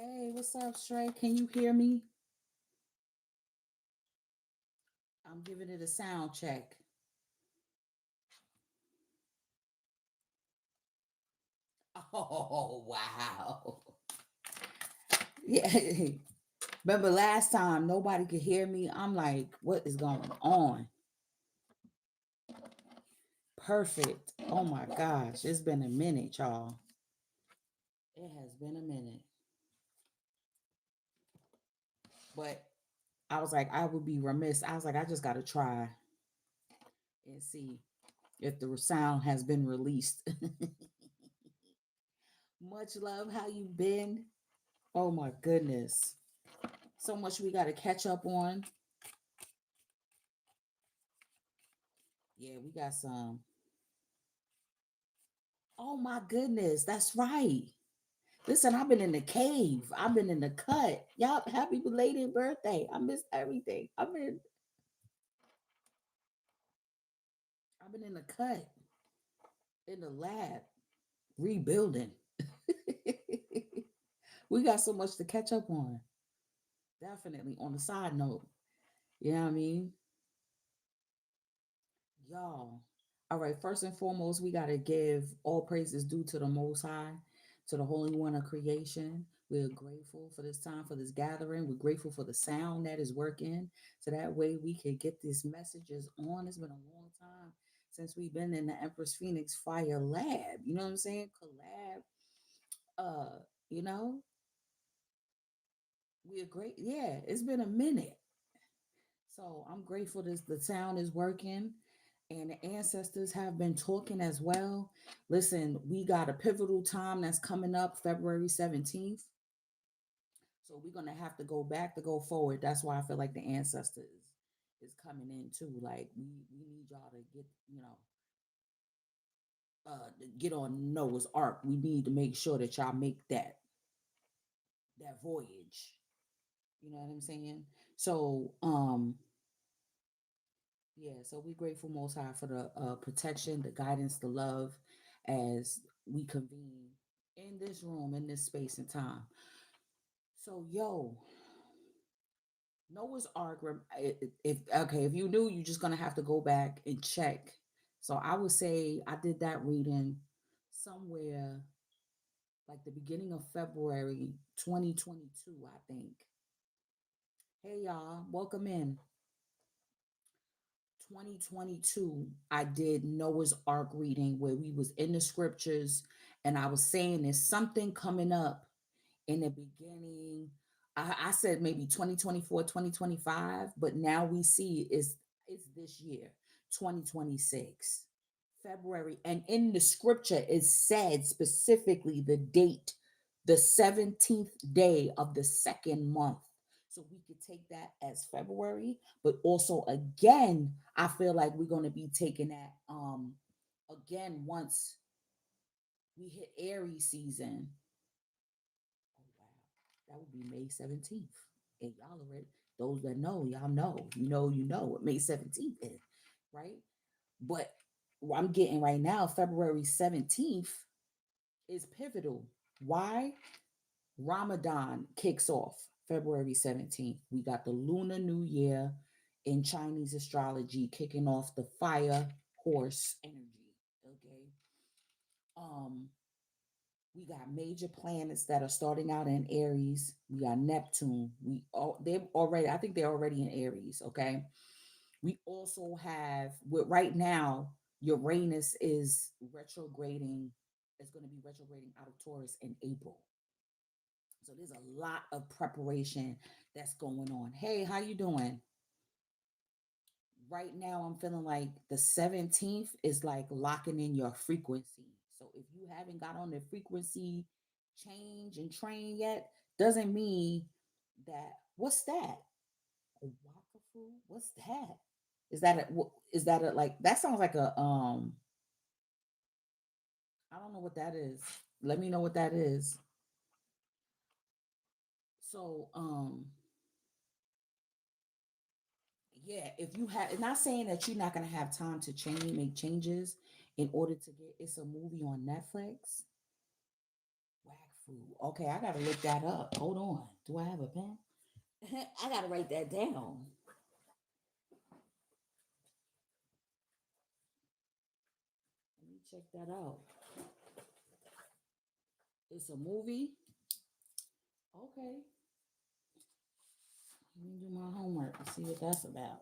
Hey, what's up, Stray? Can you hear me? I'm giving it a sound check. Oh, wow. Yeah. Remember last time nobody could hear me? I'm like, what is going on? Perfect. Oh my gosh. It's been a minute, y'all. It has been a minute. But I was like, I would be remiss. I was like, I just got to try and see if the sound has been released. Much love. How you been? Oh my goodness. So much we got to catch up on. Yeah, we got some. Oh my goodness, that's right. Listen, I've been in the cave. I've been in the cut. Y'all, happy belated birthday. I missed everything. I've been in the cut, in the lab, rebuilding. We got so much to catch up on. Definitely. On the side note, you know what I mean? Y'all. All right, first and foremost, we got to give all praises due to the Most High, to the Holy One of creation. We're grateful for this time, for this gathering. We're grateful for the sound that is working. So that way we can get these messages on. It's been a long time since we've been in the Empress Phoenix Fire Lab. You know what I'm saying? Collab. Uh, you know, we're great. Yeah, it's been a minute. So I'm grateful this the sound is working and the ancestors have been talking as well. Listen, we got a pivotal time that's coming up February 17th. So we're gonna have to go back to go forward. That's why I feel like the ancestors is coming in too. Like we need y'all to get, get on Noah's Ark. We need to make sure that y'all make that voyage. You know what I'm saying? So yeah, so we grateful most high for the protection, the guidance, the love as we convene in this room, in this space and time. So yo, Noah's Ark. If okay, if you knew, you're just gonna have to go back and check. So I would say I did that reading somewhere like the beginning of February 2022, I think. Hey y'all, welcome in. 2022, I did Noah's Ark reading where we was in the scriptures and I was saying there's something coming up in the beginning. I said maybe 2024, 2025, but now we see it's this year, 2026, February. And in the scripture, it said specifically the date, the 17th day of the second month. So we could take that as February, but also again, I feel like we're gonna be taking that again once we hit Aries season. Oh wow, that would be May 17th. And y'all already, those that know, y'all know, you know what May 17th is, right? But what I'm getting right now, February 17th is pivotal. Why? Ramadan kicks off February 17th. We got the Lunar New Year in Chinese astrology kicking off the fire horse energy. Okay. Um, we got major planets that are starting out in Aries. We got Neptune. They're already, I think they're already in Aries. Okay. We also have right now, Uranus is retrograding, is going to be retrograding out of Taurus in April. So there's a lot of preparation that's going on. Hey, how you doing? Right now I'm feeling like the 17th is like locking in your frequency. So if you haven't got on the frequency change and train yet, doesn't mean that what's that? A wakafu? What's that? Is that a like that sounds like a I don't know what that is. Let me know what that is. So yeah, if you have not saying that you're not gonna have time to make changes in order to get it's a movie on Netflix. Food. Okay, I gotta look that up. Hold on. Do I have a pen? I gotta write that down. Let me check that out. It's a movie. Okay. Let me do my homework and see what that's about.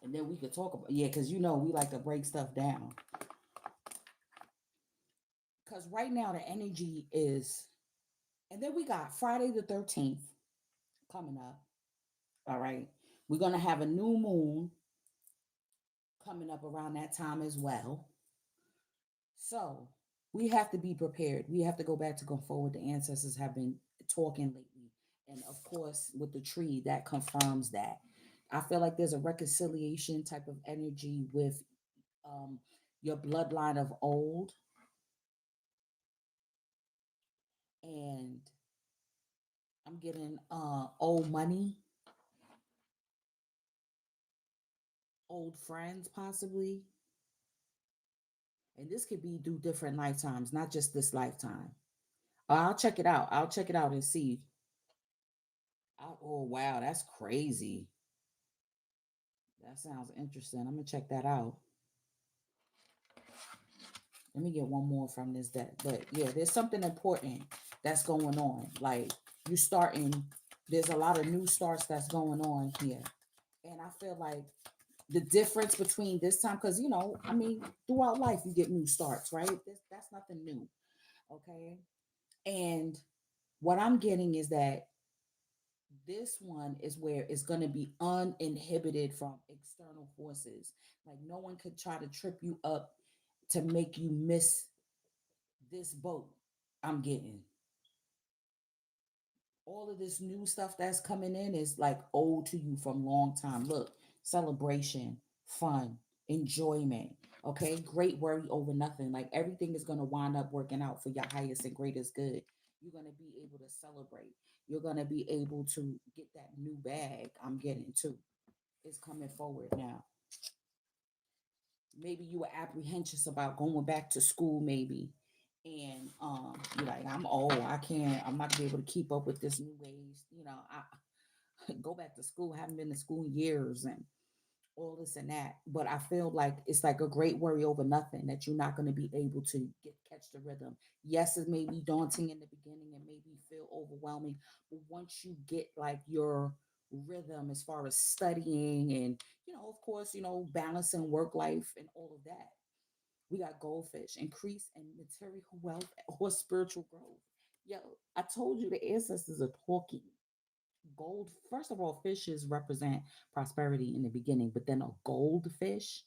And then we could talk about, yeah, because we like to break stuff down. Because right now the energy is, and then we got Friday the 13th coming up. All right. We're going to have a new moon coming up around that time as well. So we have to be prepared. We have to go back to go forward. The ancestors have been talking lately. And of course, with the tree, that confirms that. I feel like there's a reconciliation type of energy with um, your bloodline of old, and I'm getting old money, old friends possibly. And this could be through different lifetimes, not just this lifetime. I'll check it out. I'll check it out and see. Oh wow, that's crazy. That sounds interesting. I'm gonna check that out. Let me get one more from this deck. But yeah, there's something important that's going on. Like you starting, there's a lot of new starts that's going on here. And I feel like the difference between this time, because I mean, throughout life you get new starts, right? That's nothing new. Okay. And what I'm getting is that this one is where it's going to be uninhibited from external forces. Like no one could try to trip you up to make you miss this boat. I'm getting all of this new stuff that's coming in is like old to you from long time. Look, celebration, fun, enjoyment. Okay, great worry over nothing. Like everything is going to wind up working out for your highest and greatest good. You're going to be able to celebrate. You're going to be able to get that new bag. I'm getting too. It's coming forward now. Maybe you were apprehensive about going back to school, maybe. And you're like, I'm old, I'm not gonna be able to keep up with this new ways. I go back to school, haven't been to school in years and all this and that. But I feel like it's like a great worry over nothing that you're not gonna be able to catch the rhythm. Yes, it may be daunting in the beginning and maybe feel overwhelming, but once you get like your rhythm as far as studying and of course, balancing work life and all of that. We got goldfish, increase in material wealth or spiritual growth. Yo, I told you the ancestors are talking. Gold, first of all, fishes represent prosperity in the beginning, but then a goldfish.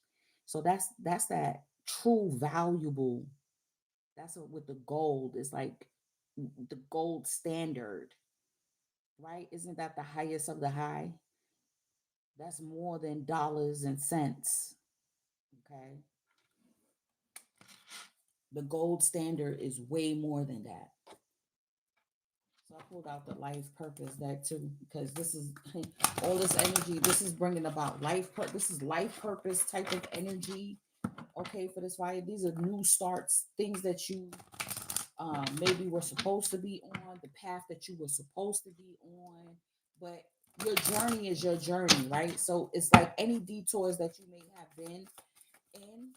So that's that true valuable. That's what with the gold is like the gold standard, right? Isn't that the highest of the high? That's more than dollars and cents. Okay. The gold standard is way more than that. So I pulled out the life purpose deck too, because this is all this energy. This is bringing about life. This is life purpose type of energy. Okay, for this fire, these are new starts, things that you maybe were supposed to be on, the path that you were supposed to be on. But your journey is your journey, right? So it's like any detours that you may have been in.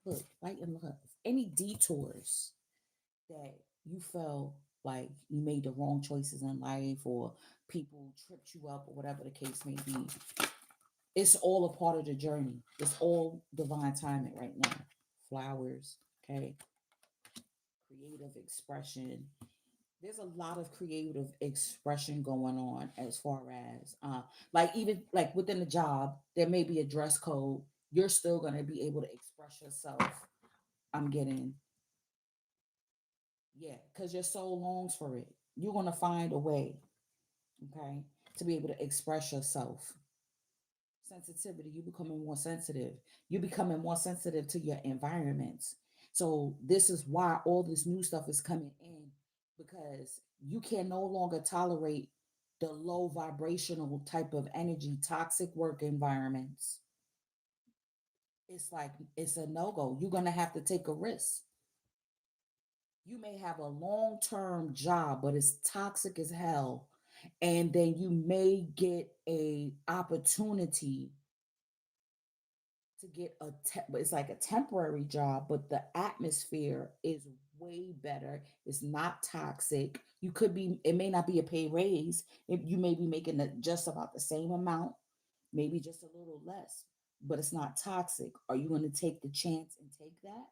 Look, light and love. Any detours that you felt like you made the wrong choices in life or people tripped you up or whatever the case may be, it's all a part of the journey. It's all divine timing right now. Flowers, okay? Creative expression. There's a lot of creative expression going on as far as like even like within the job, there may be a dress code. You're still gonna be able to express yourself. I'm getting yeah, because your soul longs for it. You're gonna find a way, okay, to be able to express yourself. Sensitivity, you becoming more sensitive. You're becoming more sensitive to your environments. So this is why all this new stuff is coming in because you can no longer tolerate. the low vibrational type of energy, toxic work environments. It's like it's a no-go. You're gonna have to take a risk. You may have a long-term job, but it's toxic as hell. And then you may get a opportunity to get it's like a temporary job, but the atmosphere is way better. It's not toxic. You could be, it may not be a pay raise. You may be making just about the same amount, maybe just a little less, but it's not toxic. Are you going to take the chance and take that?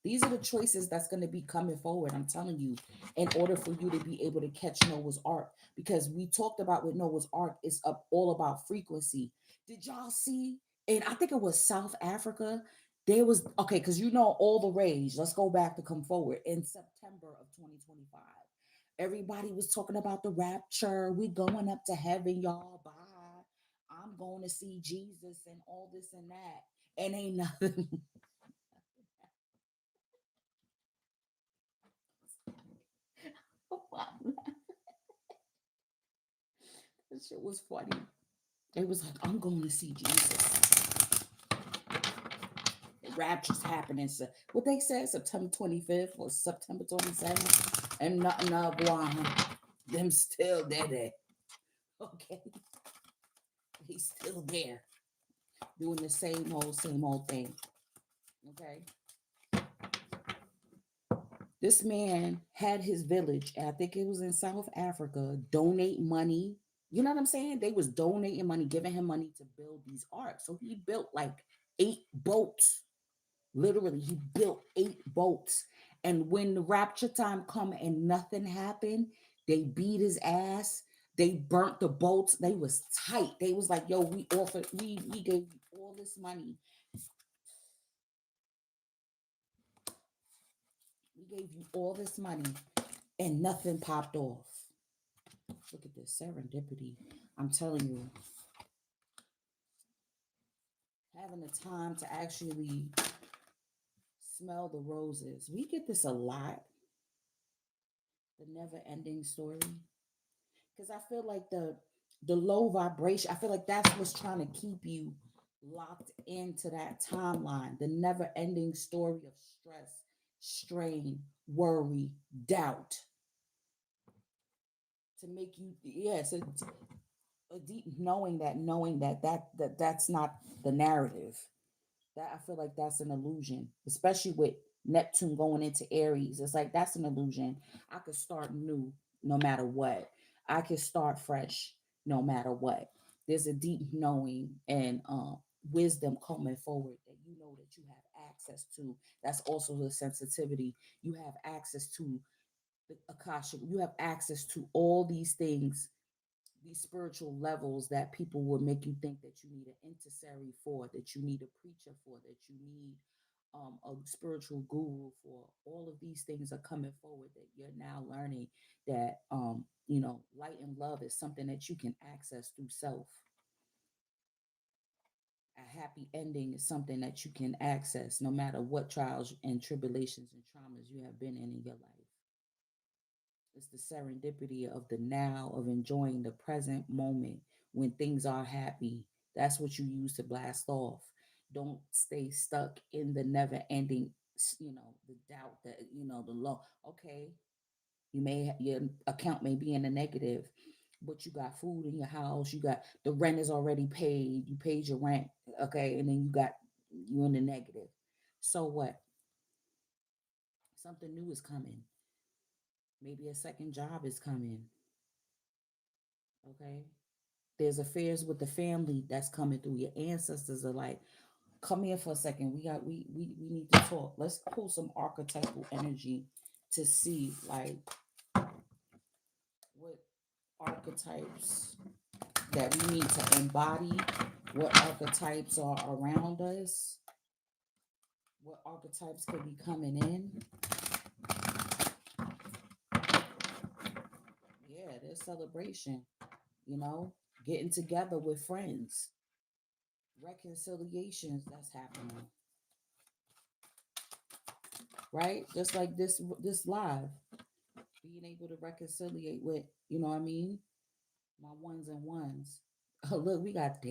These are the choices that's going to be coming forward. I'm telling you, in order for you to be able to catch Noah's Ark, because we talked about with Noah's Ark, it's up all about frequency. Did y'all see? And I think it was South Africa. There was okay, because you know all the rage. Let's go back to come forward in September of 2025. Everybody was talking about the rapture. We going up to heaven, y'all. Bye. I'm going to see Jesus and all this and that. And ain't nothing. That shit was funny. It was like, I'm going to see Jesus. The rapture's happening. So, what they said, September 25th or September 27th, and nothing up one. Them still there. Okay. He's still there. Doing the same old thing. Okay. This man had his village, I think it was in South Africa, donate money. You know what I'm saying? They was donating money, giving him money to build these arcs. So he built like 8 boats. Literally, he built 8 boats. And when the rapture time come and nothing happened, they beat his ass. They burnt the boats. They was tight. They was like, yo, we gave you all this money. We gave you all this money and nothing popped off. Look at this serendipity. I'm telling you, having the time to actually smell the roses. We get this a lot, the never ending story. Because I feel like the low vibration, I feel like that's what's trying to keep you locked into that timeline, the never ending story of stress, strain, worry, doubt, to make you, yes, a deep knowing that that's not the narrative. That I feel like that's an illusion, especially with Neptune going into Aries. It's like that's an illusion. I could start new no matter what. I could start fresh no matter what. There's a deep knowing and wisdom coming forward that you know that you have access to. That's also the sensitivity. You have access to the Akasha. You have access to all these things, these spiritual levels that people will make you think that you need an intercessory for, that you need a preacher for, that you need a spiritual guru for. All of these things are coming forward that you're now learning that light and love is something that you can access through self. A happy ending is something that you can access no matter what trials and tribulations and traumas you have been in your life. It's the serendipity of the now, of enjoying the present moment when things are happy. That's what you use to blast off. Don't stay stuck in the never ending, the doubt that, the low. Okay, your account may be in the negative, but you got food in your house. You got the rent is already paid. You paid your rent. Okay, and then you in the negative. So what? Something new is coming. Maybe a second job is coming. Okay. There's affairs with the family that's coming through. Your ancestors are like, come here for a second. We need to talk. Let's pull some archetypal energy to see like what archetypes that we need to embody, what archetypes are around us, what archetypes could be coming in. Yeah, there's celebration, getting together with friends, reconciliations that's happening, right? Just like this live. being able to reconciliate with, you know what I mean, my ones and ones. Oh, look, we got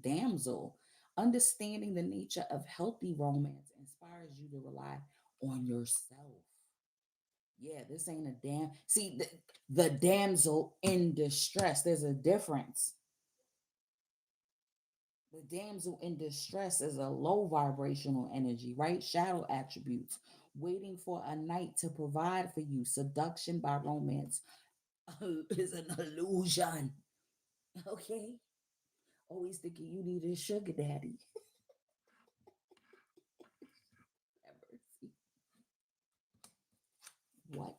damsel. Understanding the nature of healthy romance inspires you to rely on yourself. Yeah, this ain't a damn. See, the damsel in distress. There's a difference. The damsel in distress is a low vibrational energy, right? Shadow attributes. Waiting for a knight to provide for you. Seduction by romance is an illusion. Okay? Always thinking you need a sugar daddy. What?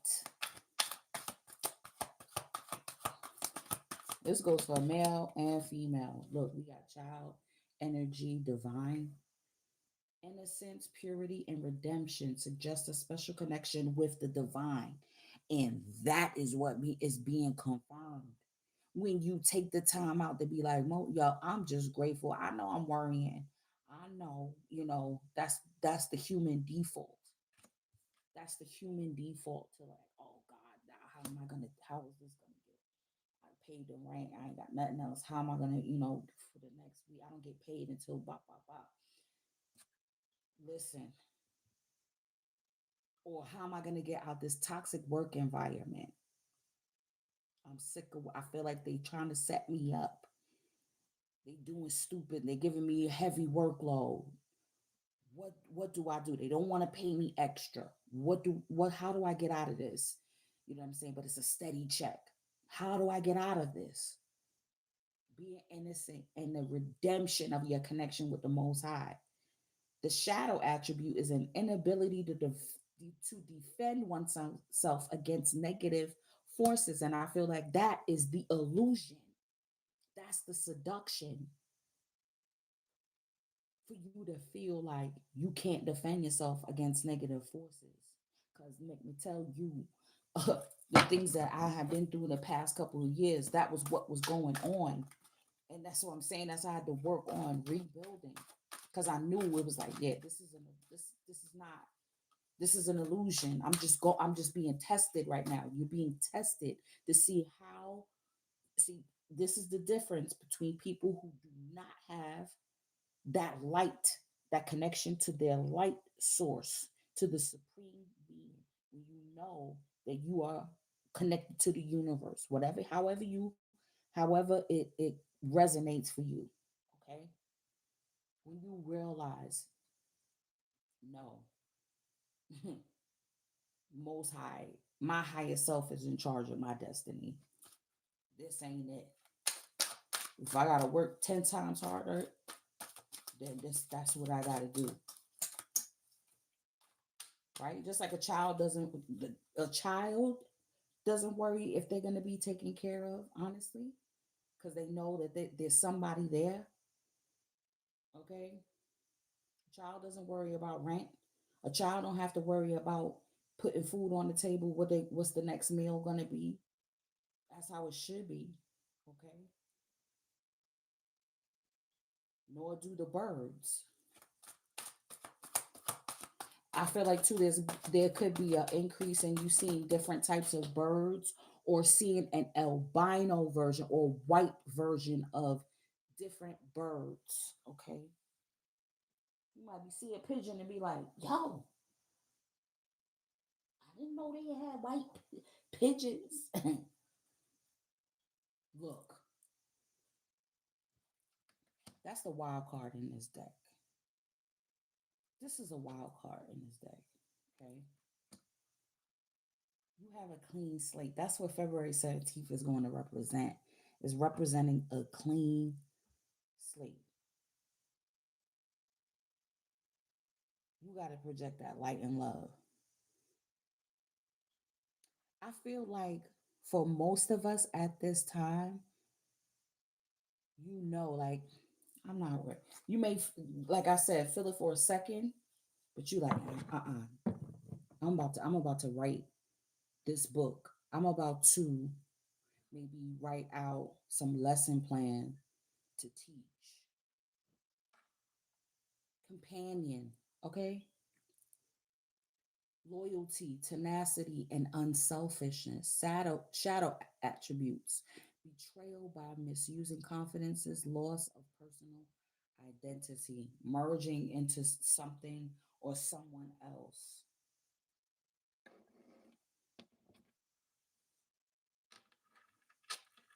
This goes for male and female. Look, we got child, energy, divine, innocence, purity, and redemption suggest a special connection with the divine. And that is what is being confirmed. When you take the time out to be like, yo, I'm just grateful. I know I'm worrying. I know, that's the human default. That's the human default to like, oh God, now how is this gonna get? I paid the rent. I ain't got nothing else. How am I gonna, for the next week? I don't get paid until bop, bop, bop. Listen, or how am I going to get out this toxic work environment? I'm sick of. I feel like they trying to set me up. They doing stupid. They giving me a heavy workload. What do I do? They don't want to pay me extra. What? How do I get out of this? You know what I'm saying? But it's a steady check. How do I get out of this? Being innocent and the redemption of your connection with the Most High. The shadow attribute is an inability to defend oneself against negative forces. And I feel like that is the illusion. That's the seduction for you to feel like you can't defend yourself against negative forces. Because let me tell you, the things that I have been through in the past couple of years, that was what was going on. And that's what I'm saying. That's why I had to work on rebuilding. Because I knew it was like, yeah, this is not, this is an illusion. I'm just being tested right now. You're being tested to see how, see, this is the difference between people who do not have that light, that connection to their light source, to the supreme being. When you know that you are connected to the universe, whatever, however it resonates for you. Okay. When you realize, no, most high, my higher self is in charge of my destiny. This ain't it. If I gotta work 10 times harder, then that's what I gotta do. Right? Just like a child doesn't worry if they're gonna be taken care of, honestly, because they know that there's somebody there. Okay. A child doesn't worry about rent. A child don't have to worry about putting food on the table, what's the next meal gonna be. That's how it should be. Okay. Nor do the birds. I feel like too there could be an increase in you seeing different types of birds or seeing an albino version or white version of different birds. Okay. You might be see a pigeon and be like, yo, I didn't know they had white pigeons. Look, that's the wild card in this deck. This is a wild card in this deck. Okay. You have a clean slate. That's what February 17th is going to represent. Is representing a clean slate. You got to project that light and love. I feel like for most of us at this time, like I'm not ready. You may, like I said, feel it for a second, but you like, I'm about to write this book. I'm about to maybe write out some lesson plan to teach. Companion, okay? loyalty, tenacity, and unselfishness. Shadow attributes. Betrayal by misusing confidences, loss of personal identity, merging into something or someone else.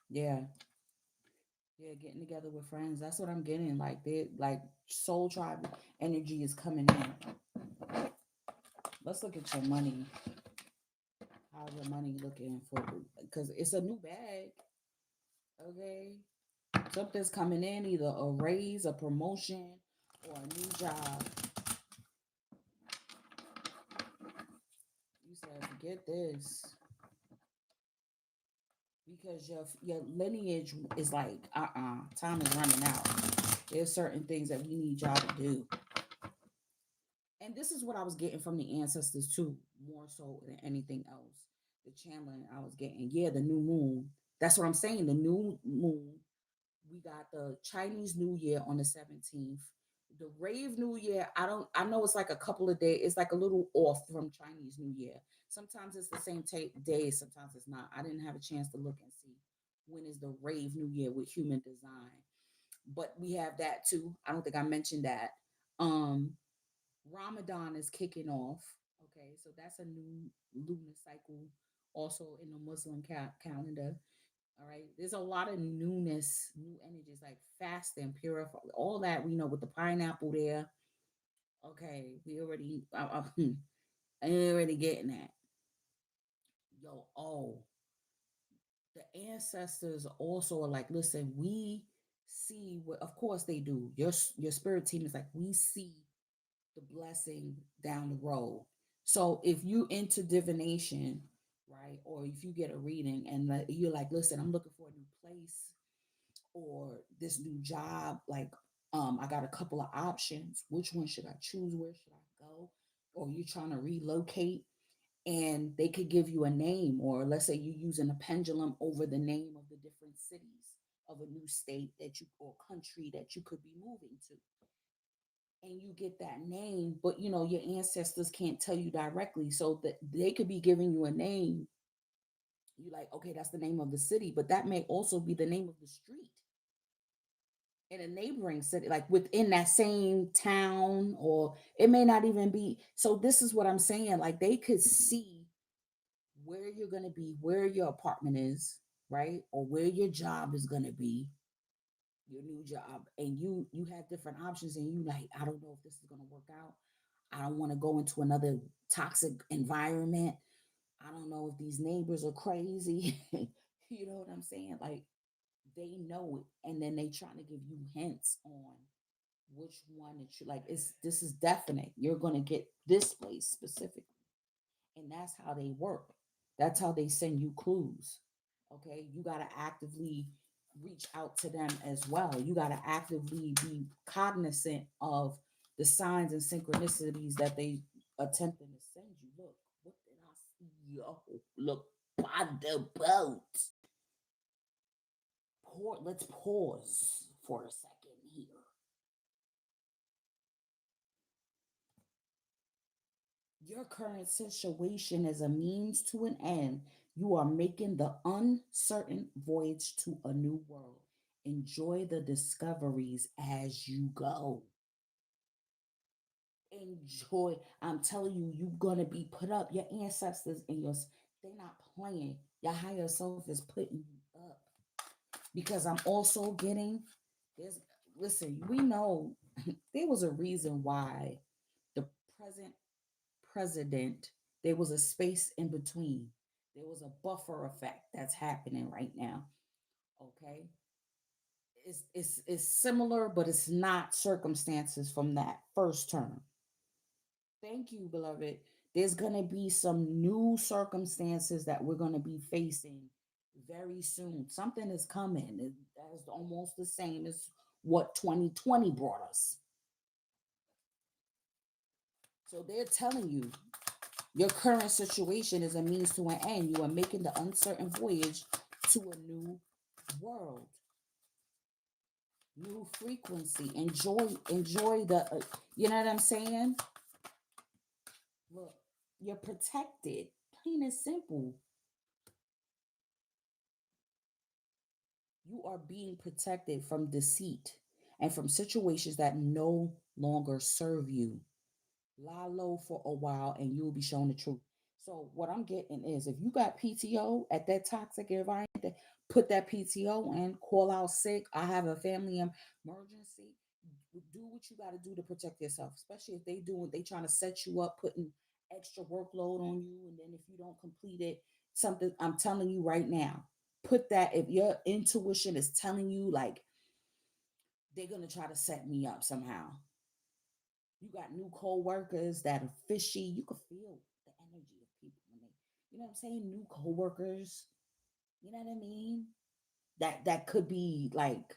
Yeah, yeah, getting together with friends. That's what I'm getting. Like they like soul tribe energy is coming in. Let's look at your money. How's your money looking for? Because it's a new bag. Okay, something's coming in, either a raise, a promotion, or a new job. You said, forget this because your lineage is like, time is running out. There's certain things that we need y'all to do. And this is what I was getting from the ancestors too, more so than anything else. The channeling I was getting, yeah, the new moon. That's what I'm saying. The new moon. We got the Chinese New Year on the 17th. The Rave New Year, I know it's like a couple of days. It's like a little off from Chinese New Year. Sometimes it's the same day, sometimes it's not. I didn't have a chance to look and see when is the Rave New Year with human design. But we have that too. I don't think I mentioned that. Um Ramadan is kicking off. Okay, so that's a new lunar cycle also in the Muslim calendar. All right. There's a lot of newness, new energies like fast and purify. All that we know with the pineapple there. Okay, we already, I already getting that. Yo, oh, the ancestors also are like, listen, we see what, of course they do. Your spirit team is like, we see the blessing down the road. So if you into divination, right, or if you get a reading and you're like, listen, I'm looking for a new place or this new job, like I got a couple of options. Which one should I choose? Where should I go? Or you're trying to relocate and they could give you a name, or let's say you're using a pendulum over the name of the different cities of a new state that you or country that you could be moving to. And you get that name, but you know, your ancestors can't tell you directly. So that they could be giving you a name. You like, okay, that's the name of the city, but that may also be the name of the street in a neighboring city, like within that same town, or it may not even be. So this is what I'm saying. Like they could see where you're gonna be, where your apartment is, right? Or where your job is gonna be, your new job. And you have different options and you like, I don't know if this is gonna work out. I don't want to go into another toxic environment. I don't know if these neighbors are crazy. You know what I'm saying? Like they know it and then they trying to give you hints on which one that you like. It's this is definite. You're gonna get this place specifically. And that's how they work. That's how they send you clues. Okay. You gotta actively reach out to them as well. You gotta actively be cognizant of the signs and synchronicities that they attempting to send you. Look, what did I see? Yo, look by the boat. Let's pause for a second here. Your current situation is a means to an end. You are making the uncertain voyage to a new world. Enjoy the discoveries as you go. Enjoy. I'm telling you, you're gonna be put up. Your ancestors and they're not playing. Your higher self is putting you up. Because I'm also getting there's listen, we know there was a reason why the present president, there was a space in between. There was a buffer effect that's happening right now. Okay. It's similar, but it's not circumstances from that first term. Thank you, beloved. There's gonna be some new circumstances that we're gonna be facing very soon. Something is coming. That's almost the same as what 2020 brought us. So they're telling you your current situation is a means to an end. You are making the uncertain voyage to a new world, new frequency. Enjoy the. You know what I'm saying? Look. You're protected. Plain and simple. You are being protected from deceit and from situations that no longer serve you. Lie low for a while and you'll be shown the truth. So what I'm getting is, if you got PTO at that toxic environment, put that PTO in, call out sick. I have a family emergency. Do what you got to do to protect yourself, especially if they trying to set you up, putting extra workload on you, and then if you don't complete it, something, I'm telling you right now, put that, if your intuition is telling you like they're gonna try to set me up somehow. You got new co-workers that are fishy. You can feel the energy of people when they, you know what I'm saying? New co-workers, you know what I mean? That could be like,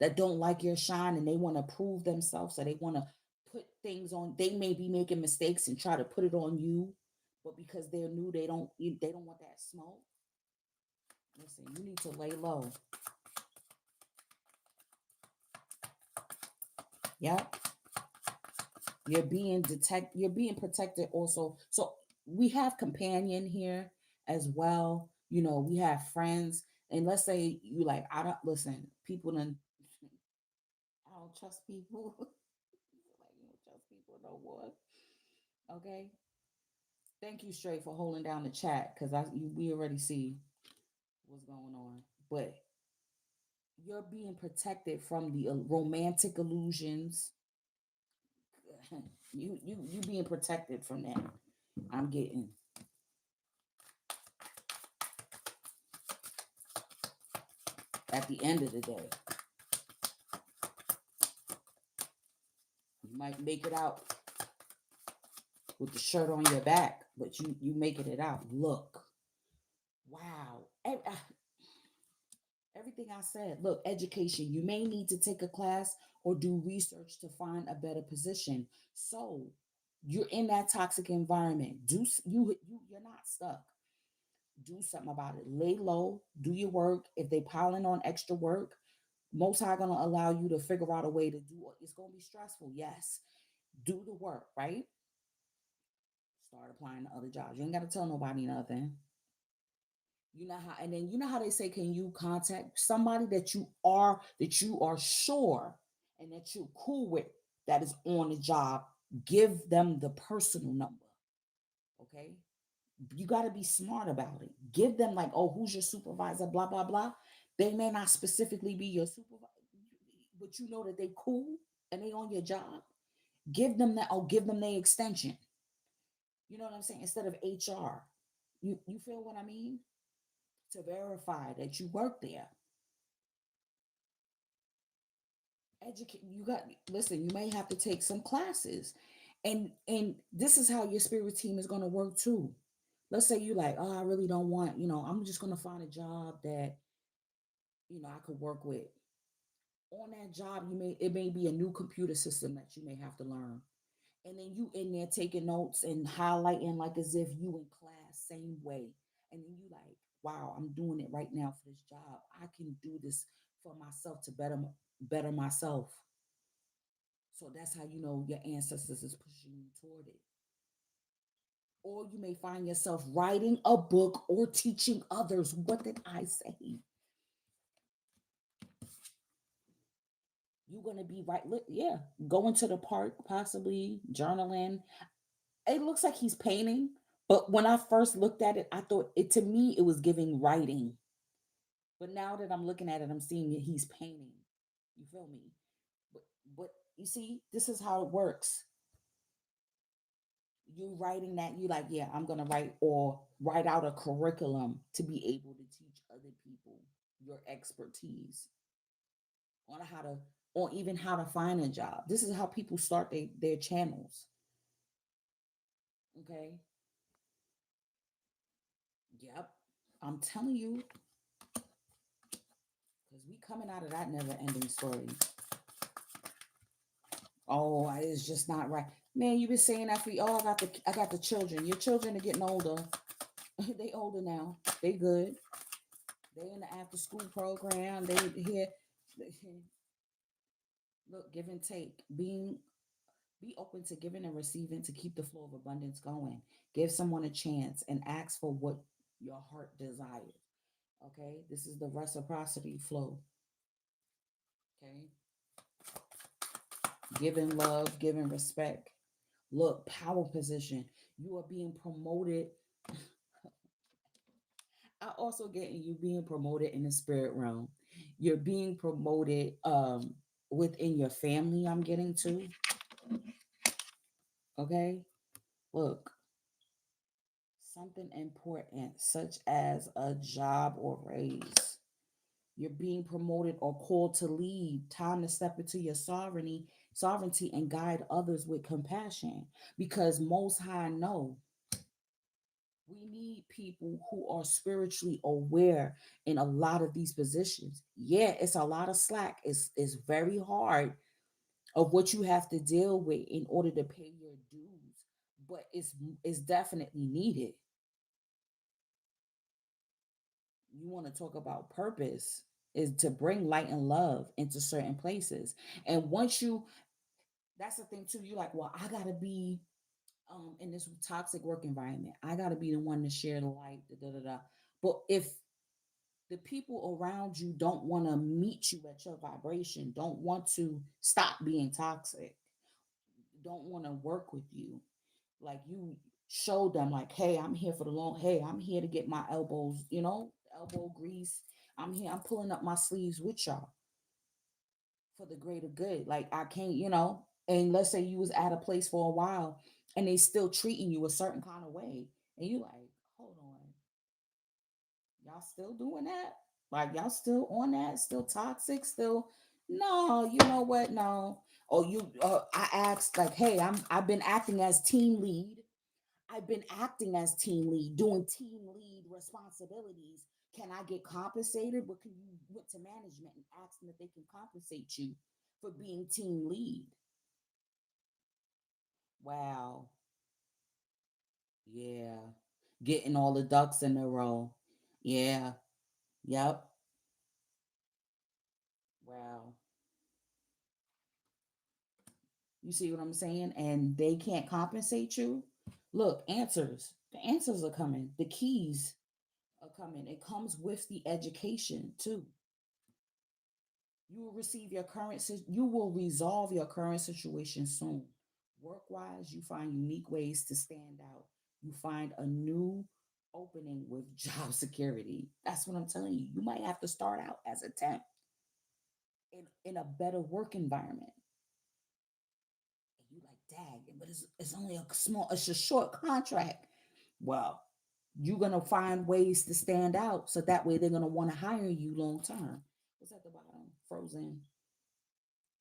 that don't like your shine and they want to prove themselves. So they want to put things on. They may be making mistakes and try to put it on you, but because they're new, they don't want that smoke. Listen, you need to lay low. Yep. You're being protected also. So we have companion here as well. You know, we have friends. And let's say you like, I don't listen, people then I don't trust people. Like you don't trust people no more. Okay. Thank you straight for holding down the chat because we already see what's going on. But you're being protected from the romantic illusions. You being protected from that. I'm getting. At the end of the day, you might make it out with the shirt on your back, but you making it out. Look, wow. Everything I said. Look, education. You may need to take a class or do research to find a better position. So you're in that toxic environment. You're not stuck. Do something about it. Lay low. Do your work. If they piling on extra work, most high gonna allow you to figure out a way to do it. It's gonna be stressful. Yes. Do the work, right? Start applying to other jobs. You ain't gotta tell nobody nothing. You know how, and then you know how they say, can you contact somebody that you are sure and that you're cool with that is on the job? Give them the personal number. Okay. You got to be smart about it. Give them like, oh, who's your supervisor? Blah, blah, blah. They may not specifically be your supervisor, but you know that they cool and they on your job. Give them that, oh, give them their extension. You know what I'm saying? Instead of HR. You feel what I mean? To verify that you work there. Educate, you got, listen, you may have to take some classes. And this is how your spirit team is going to work too. Let's say you like, oh, I really don't want, I'm just going to find a job that I could work with. On that job, it may be a new computer system that you may have to learn. And then you in there taking notes and highlighting like as if you in class, same way. And then you like, wow, I'm doing it right now for this job. I can do this for myself to better myself. So that's how you know your ancestors is pushing you toward it. Or you may find yourself writing a book or teaching others. What did I say? You're gonna be right. Look, yeah, going to the park, possibly journaling. It looks like he's painting, but when I first looked at it, I thought it, to me it was giving writing. But now that I'm looking at it, I'm seeing it, he's painting. You feel me? But but you see, this is how it works. You writing that, you like, yeah, I'm gonna write or write out a curriculum to be able to teach other people your expertise on how to, or even how to find a job. This is how people start their channels. Okay. Yep. I'm telling you, because we coming out of that never ending story. Oh, it's just not right. Man, you've been saying that for, oh, I got the children. Your children are getting older. They older now. They good. They in the after school program. They here. Look, give and take. Being Be open to giving and receiving to keep the flow of abundance going. Give someone a chance and ask for what your heart desires. Okay, this is the reciprocity flow. Okay, giving love, giving respect. Look, power position. You are being promoted. I also get you being promoted in the spirit realm. You're being promoted within your family. I'm getting to. Okay, look, something important such as a job or raise. You're being promoted or called to lead. Time to step into your sovereignty and guide others with compassion. Because most high know we need people who are spiritually aware in a lot of these positions. Yeah, it's a lot of slack. It's very hard of what you have to deal with in order to pay your dues, but it's definitely needed. You want to talk about purpose is to bring light and love into certain places. And once you, that's the thing too, you like, well, I gotta be in this toxic work environment. I gotta be the one to share the light, da da da. Da. But if the people around you don't want to meet you at your vibration, don't want to stop being toxic, don't want to work with you, like you show them like, hey, I'm here for the long, hey, I'm here to get my elbows, elbow grease. I'm here, I'm pulling up my sleeves with y'all for the greater good. Like I can't, and let's say you was at a place for a while and they still treating you a certain kind of way. And you like, hold on, y'all still doing that? Like y'all still on that? Still toxic? Still? No, you know what? No. Or I asked like, hey, I've been acting as team lead. I've been acting as team lead, doing team lead responsibilities. Can I get compensated? But can you went to management and ask them if they can compensate you for being team lead? Wow. Yeah. Getting all the ducks in a row. Yeah. Yep. Wow. You see what I'm saying? And they can't compensate you. Look, answers. The answers are coming. The keys are coming. It comes with the education too. You will resolve your current situation soon. Work wise, you find unique ways to stand out. You find a new opening with job security. That's what I'm telling you. You might have to start out as a temp in a better work environment. And you like, dag, but it's only it's a short contract. Well, you're gonna find ways to stand out so that way they're gonna want to hire you long term. What's at the bottom? Frozen.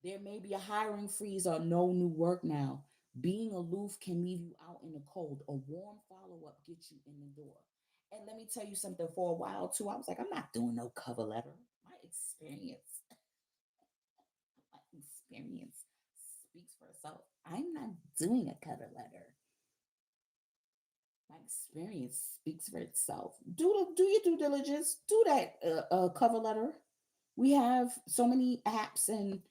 There may be a hiring freeze or no new work now. Being aloof can leave you out in the cold. A warm follow up gets you in the door. And let me tell you something, for a while too, I was like, I'm not doing no cover letter. My experience speaks for itself. I'm not doing a cover letter. My experience speaks for itself. Do your due diligence. Do that cover letter. We have so many apps and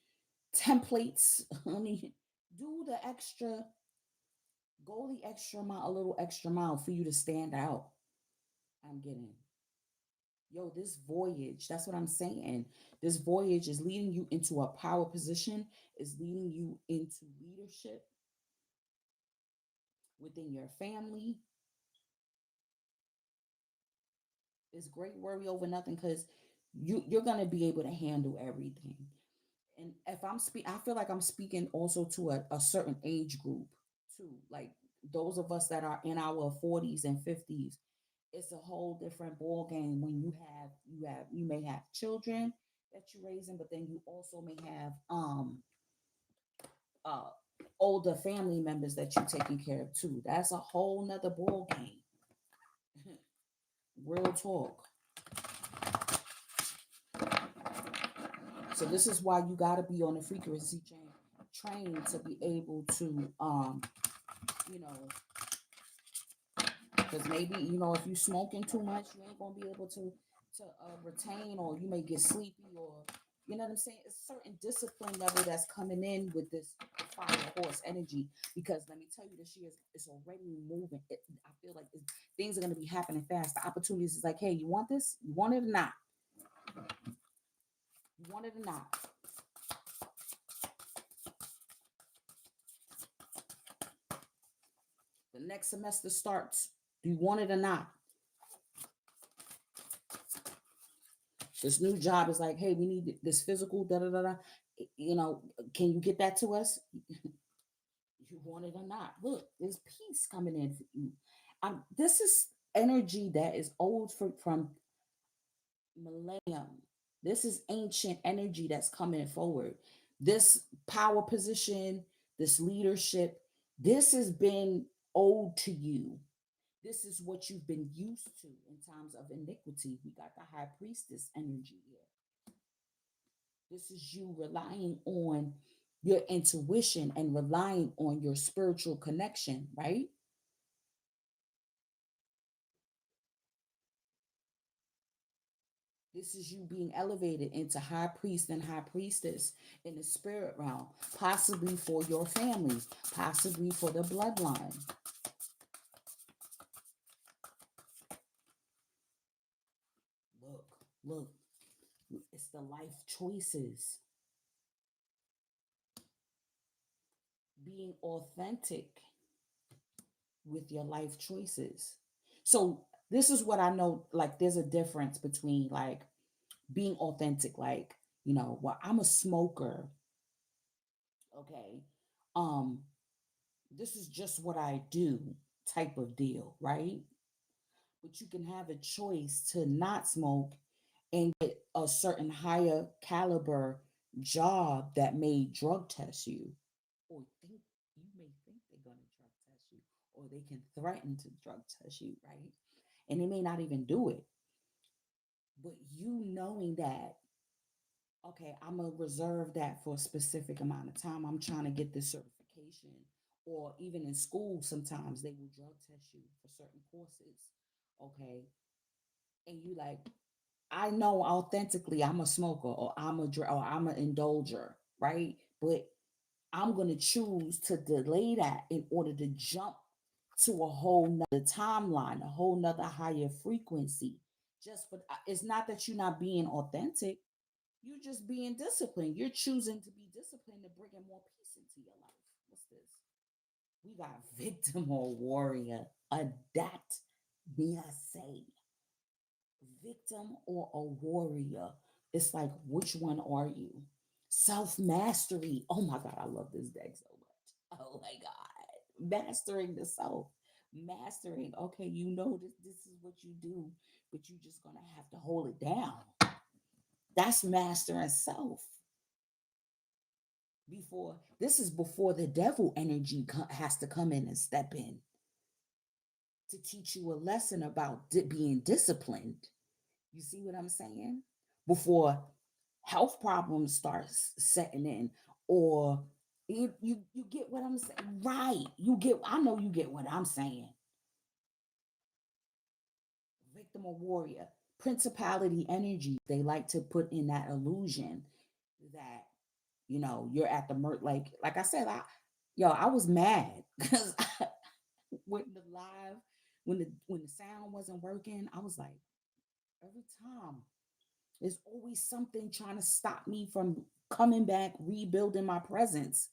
templates. I mean, do the extra, go the extra mile, a little extra mile for you to stand out. I'm getting, yo, this voyage, that's what I'm saying. This voyage is leading you into a power position, is leading you into leadership within your family. It's great worry over nothing because you're gonna be able to handle everything. And if I feel like I'm speaking also to a certain age group too, like those of us that are in our 40s and 50s. It's a whole different ball game when you may have children that you're raising, but then you also may have uh older family members that you're taking care of too. That's a whole nother ball game. Real talk. So this is why you got to be on the frequency chain trained to be able to you know because maybe if you smoking too much, you ain't gonna be able to retain, or you may get sleepy, or You know what I'm saying? It's a certain discipline level that's coming in with this fire horse energy. Because let me tell you, this year is already moving. I feel like things are going to be happening fast. The opportunities is like, hey, you want this? You want it or not? You want it or not? The next semester starts. Do you want it or not? This new job is like, hey, we need this physical, da da da da. You know, can you get that to us? You want it or not? Look, there's peace coming in for you. This is energy that is old from millennium. This is ancient energy that's coming forward. This power position, this leadership, this has been old to you. This is what you've been used to in times of iniquity. We got the high priestess energy here. This is you relying on your intuition and relying on your spiritual connection, right? This is you being elevated into high priest and high priestess in the spirit realm, possibly for your family, possibly for the bloodline. Look, look, it's the life choices, being authentic with your life choices. So, this is what I know, like, there's a difference between like being authentic, like, well, I'm a smoker, okay? Um, this is just what I do type of deal, right? But you can have a choice to not smoke and get a certain higher caliber job that may drug test you, or think you may think they're going to drug test you, or they can threaten to drug test you, right? And they may not even do it. But you knowing that, okay, I'm gonna reserve that for a specific amount of time. I'm trying to get this certification. Or even in school, sometimes they will drug test you for certain courses. Okay. And you like, I know authentically I'm a smoker, or or I'm an indulger, right? But I'm gonna choose to delay that in order to jump to a whole nother timeline, a whole nother higher frequency. Just for it's not that you're not being authentic, you're just being disciplined. You're choosing to be disciplined to bring in more peace into your life. What's this? We got victim or warrior. Adapt me, I say. Victim or a warrior. It's like, which one are you? Self mastery. Oh my God, I love this deck so much. Oh my God. Mastering the self. Mastering. Okay, you know this is what you do, but you're just going to have to hold it down. That's mastering self. Before this is before the devil energy has to come in and step in to teach you a lesson about being disciplined. You see what I'm saying? Before health problems start setting in, or you get what I'm saying, right? You get. I know you get what I'm saying. Victim or warrior, principality energy. They like to put in that illusion that you're at the like I said, I was mad because when the live when the sound wasn't working, I was like, every time there's always something trying to stop me from coming back, rebuilding my presence,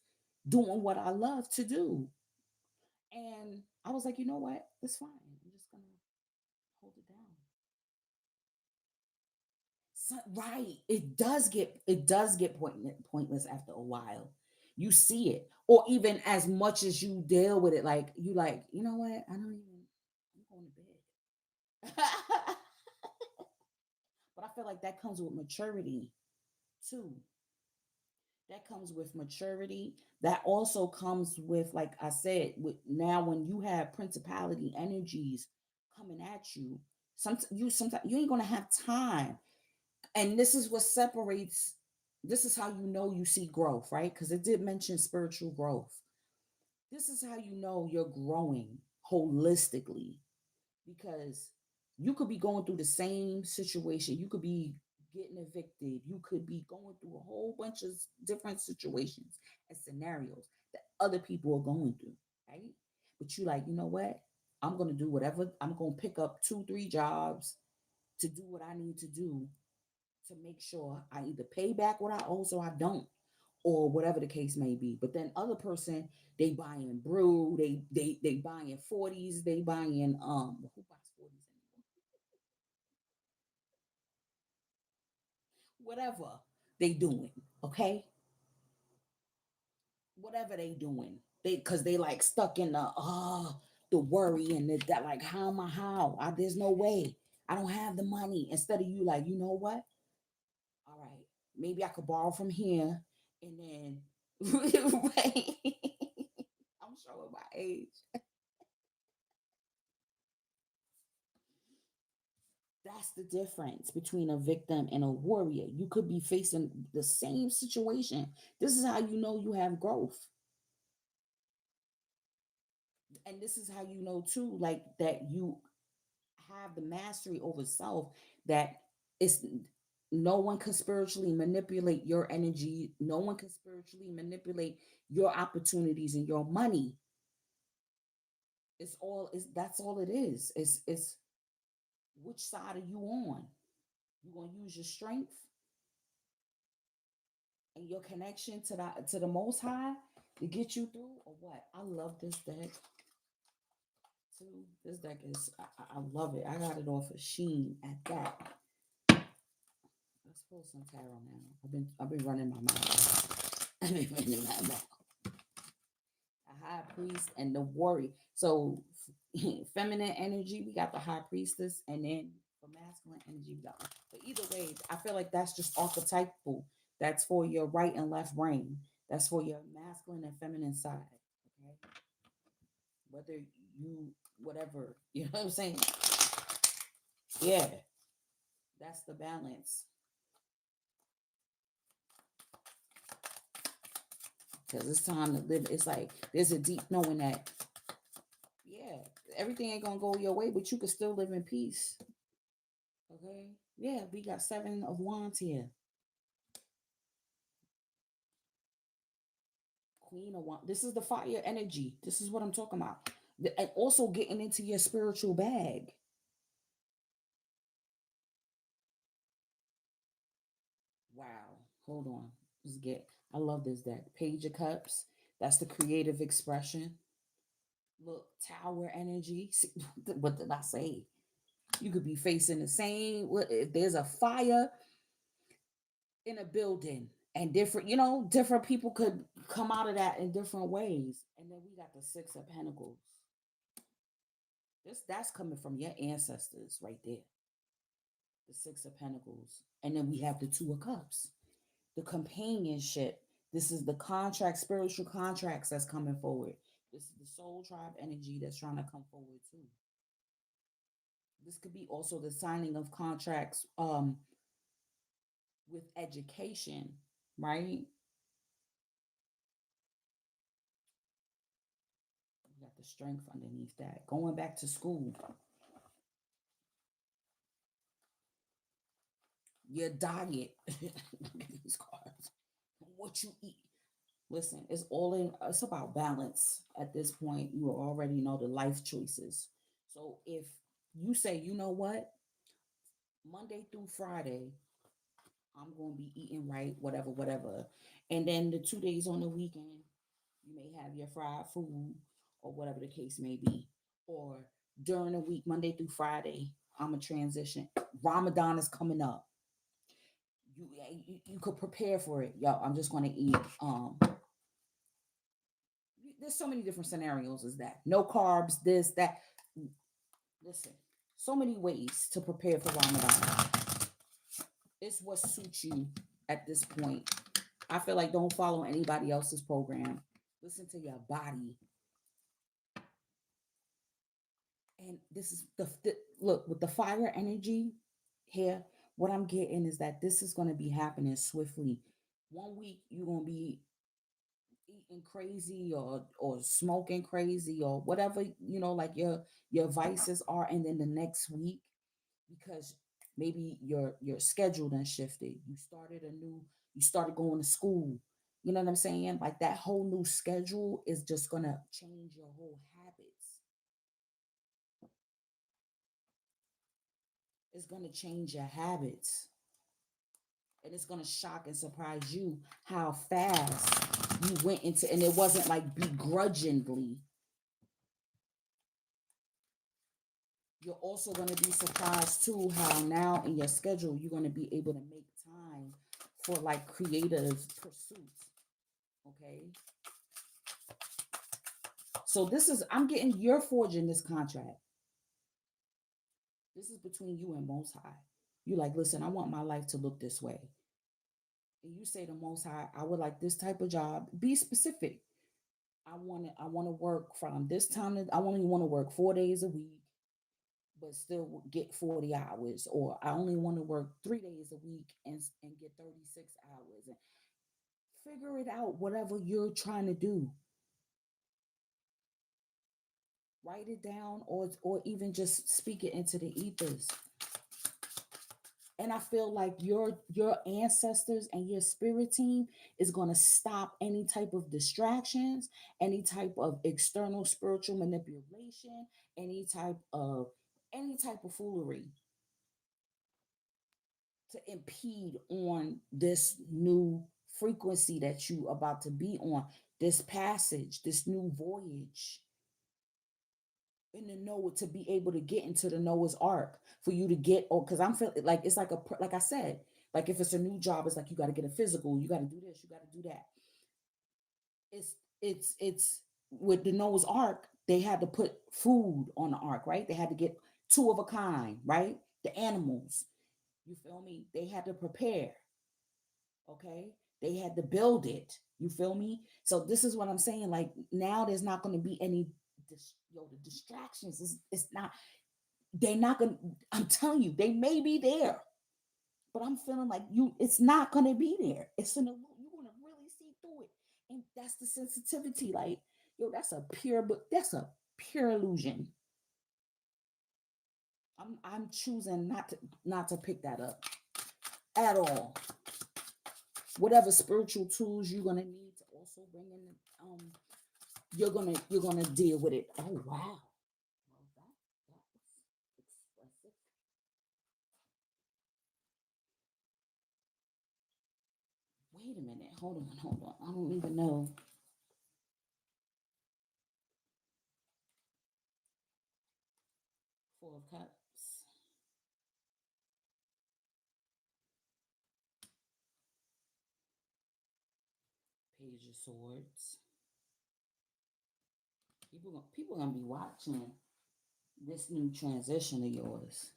doing what I love to do. And I was like, you know what? It's fine. I'm just gonna hold it down. So, right. It does get pointless after a while. You see it. Or even as much as you deal with it, like you like, you know what? I don't even I'm going to bed. But I feel like that comes with maturity too. That comes with maturity. That also comes with, like I said, with now when you have principality energies coming at you, sometimes you ain't gonna have time. And this is what separates, this is how you know you see growth, right? Because it did mention spiritual growth. This is how you know you're growing holistically, because you could be going through the same situation. You could be getting evicted. You could be going through a whole bunch of different situations and scenarios that other people are going through, right? But you like, you know what? I'm gonna do whatever. I'm gonna pick up two, three jobs to do what I need to do to make sure I either pay back what I owe so I don't, or whatever the case may be. But then other person, they buying brew, they buying 40s, they buying who buys 40s anymore? Whatever they doing, okay? Whatever they doing. They cause they like stuck in the worry and that like how there's no way. I don't have the money. Instead of you like, you know what? All right, maybe I could borrow from here and then right. I'm showing my age. That's the difference between a victim and a warrior. You could be facing the same situation. This is how you know you have growth. And this is how you know too, like that you have the mastery over self, that it's no one can spiritually manipulate your energy. No one can spiritually manipulate your opportunities and your money. It's all is that's all it is. It's which side are you on? You gonna use your strength and your connection to the most high to get you through, or what? I love this deck too. This deck is I love it. I got it off of Sheen at that. Let's pull some tarot now. I've been running my mouth. I've been running my mouth. A high priest and the warrior. So feminine energy, we got the high priestess, and then for masculine energy, we got. But either way, I feel like that's just archetypal. That's for your right and left brain. That's for your masculine and feminine side. Okay, whether you whatever, you know what I'm saying? Yeah, that's the balance. Because it's time to live. It's like there's a deep knowing that, yeah, everything ain't gonna go your way, but you can still live in peace. Okay. Yeah, we got seven of wands here. Queen of wands. This is the fire energy. This is what I'm talking about. And also getting into your spiritual bag. Wow. Hold on. Let's get. I love this deck. Page of Cups. That's the creative expression. Look, Tower energy. See, what did I say? You could be facing the same. If there's a fire in a building, and different, different people could come out of that in different ways. And then we got the Six of Pentacles. That's coming from your ancestors right there. The Six of Pentacles. And then we have the Two of Cups. The companionship. This is the contract, spiritual contracts that's coming forward. This is the soul tribe energy that's trying to come forward too. This could be also the signing of contracts with education, right? We got the strength underneath that. Going back to school, your diet. Look at these cards. What you eat. Listen, it's all in. It's about balance. At this point, you already know the life choices. So if you say, you know what, Monday through Friday, I'm going to be eating right, whatever, whatever, and then the 2 days on the weekend, you may have your fried food or whatever the case may be, or during the week, Monday through Friday, I'm a transition. Ramadan is coming up. You could prepare for it, yo. I'm just going to eat. There's so many different scenarios. Is that no carbs? This that. Listen, so many ways to prepare for Ramadan. It's what suits you at this point. I feel like don't follow anybody else's program. Listen to your body. And this is the look with the fire energy here. What I'm getting is that this is going to be happening swiftly. One week you're going to be eating crazy or smoking crazy or whatever, like your vices are, and then the next week, because Maybe your schedule done shifted. You started going to school. You know what I'm saying? Like that whole new schedule is just gonna change your whole habits. It's gonna change your habits. And it's gonna shock and surprise you how fast you went into, and it wasn't like begrudgingly. You're also going to be surprised too how now in your schedule you're going to be able to make time for like creative pursuits. Okay, so this is, I'm getting, you're forging this contract. This is between you and Most High. You like, listen, I want my life to look this way. And you say to Most High, I would like this type of job. Be specific. I want to work from this time to, I only want to work 4 days a week, but still get 40 hours, or I only want to work 3 days a week and get 36 hours. And figure it out, whatever you're trying to do. Write it down, or even just speak it into the ethers. And I feel like your ancestors and your spirit team is going to stop any type of distractions, any type of external spiritual manipulation, any type of any type of foolery to impede on this new frequency that you about to be on, this passage, this new voyage in the Noah, to be able to get into the Noah's Ark, for you to get, or because I'm feeling like it's like like I said, like if it's a new job, it's like you got to get a physical, you got to do this, you got to do that. It's with the Noah's Ark, they had to put food on the ark, right? They had to get two of a kind, right? The animals, you feel me? They had to prepare, okay? They had to build it. You feel me? So this is what I'm saying. Like now, there's not going to be any the distractions. It's not. They're not going. To I'm telling you, they may be there, but I'm feeling like you. It's not going to be there. It's an. You're going to really see through it, and that's the sensitivity. Like yo, that's a pure. But that's a pure illusion. I'm choosing not to pick that up at all. Whatever spiritual tools you're gonna need to also bring in, um, you're gonna deal with it. Oh wow, well that was expressive. Wait a minute, hold on. I don't even know. 4 of Cups, Page of Swords. People gonna be watching this new transition of yours.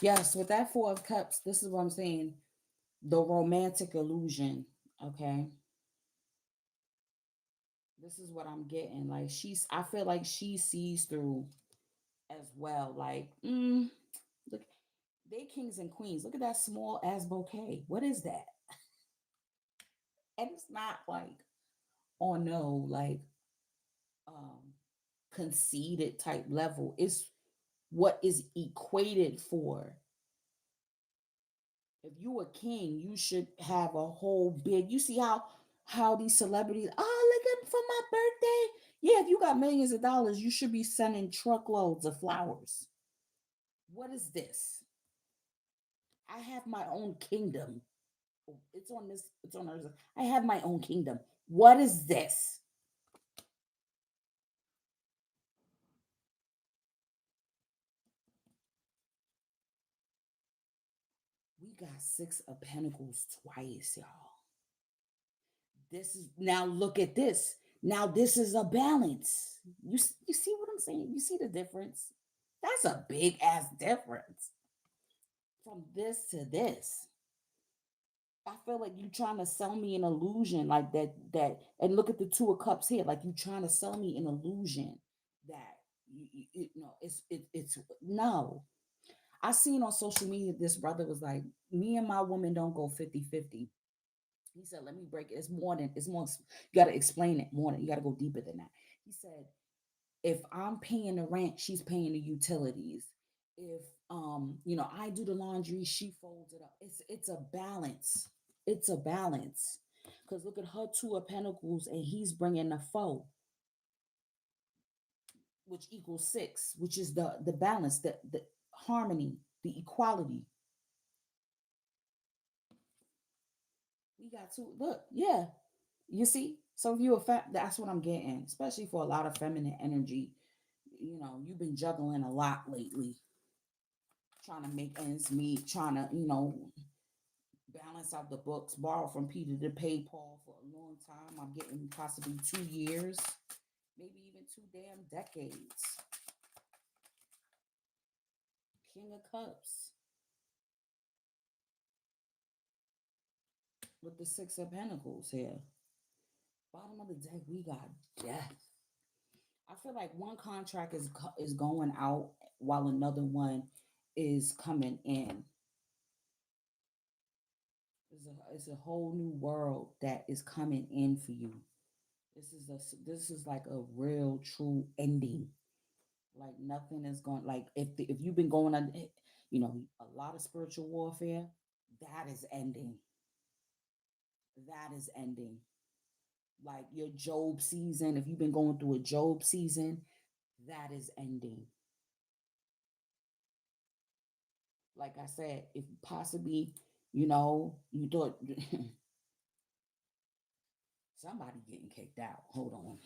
Yes, with that 4 of Cups, this is what I'm saying. The romantic illusion. Okay, this is what I'm getting. Like I feel like she sees through as well. Like, look, they kings and queens. Look at that small ass bouquet. What is that? And it's not like, oh no, like um conceited type level. It's what is equated for. If you a king, you should have a whole big. You see how these celebrities, oh look at for my birthday. Yeah, if you got millions of dollars, you should be sending truckloads of flowers. What is this? I have my own kingdom. It's on this, it's on ours. I have my own kingdom. What is this? We got Six of Pentacles twice, y'all. This is, now look at this. Now this is a balance. You see what I'm saying? You see the difference? That's a big ass difference from this to this. I feel like you trying to sell me an illusion like that, and look at the Two of Cups here. Like you trying to sell me an illusion that it's no. I seen on social media this brother was like, me and my woman don't go 50-50. He said, let me break it. It's more, you got to explain it more than, you got to go deeper than that. He said, If I'm paying the rent, she's paying the utilities. If I do the laundry, she folds it up. It's a balance. It's a balance. Cause look at her two of pentacles, and he's bringing the four, which equals six, which is the balance, the harmony, the equality. We got to look, yeah. You see, so if you a fact, that's what I'm getting, especially for a lot of feminine energy. You've been juggling a lot lately, trying to make ends meet, trying to, balance out the books, borrow from Peter to pay Paul for a long time. I'm getting possibly 2 years, maybe even two damn decades. King of Cups with the Six of Pentacles here. Bottom of the deck, we got death. I feel like one contract is going out while another one is coming in. It's a whole new world that is coming in for you. This is like a real true ending. Like nothing is going, like if you've been going on, a lot of spiritual warfare, that is ending. That is ending. Like your Job season, if you've been going through a Job season, that is ending. Like I said, if possibly, you thought somebody getting kicked out. Hold on.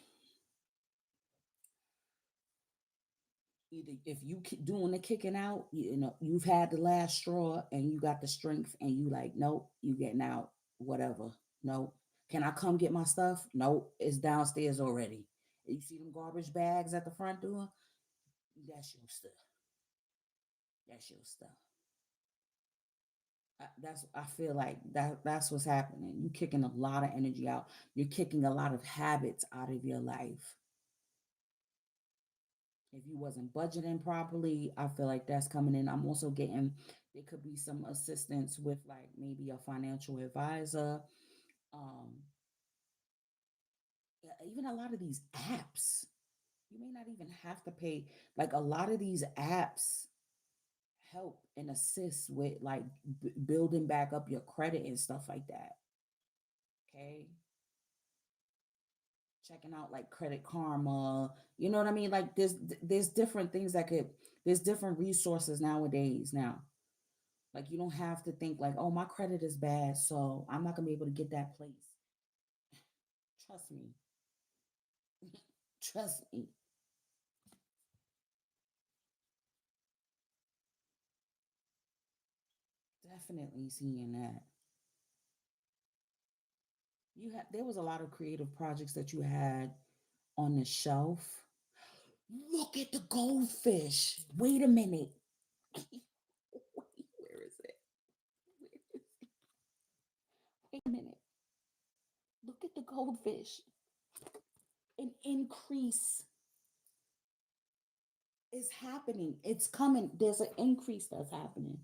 Either if you doing the kicking out, you've had the last straw and you got the strength, and you like, nope, you getting out, whatever. Nope. Can I come get my stuff? Nope, it's downstairs already. You see them garbage bags at the front door? That's your stuff. That's your stuff. I feel like that's what's happening. You kicking a lot of energy out. You're kicking a lot of habits out of your life. If you wasn't budgeting properly, I feel like that's coming in. I'm also getting, there could be some assistance with like maybe a financial advisor. Um, yeah, even a lot of these apps, you may not even have to pay. Like a lot of these apps help and assist with like building back up your credit and stuff like that. Okay. Checking out like Credit Karma, you know what I mean? Like there's different things there's different resources nowadays now. Like you don't have to think like, oh, my credit is bad, so I'm not gonna be able to get that place. Trust me. Trust me. Definitely seeing that. There was a lot of creative projects that you had on the shelf. Look at the goldfish. Wait a minute. Where is it? Wait a minute. Look at the goldfish. An increase is happening. It's coming. There's an increase that's happening.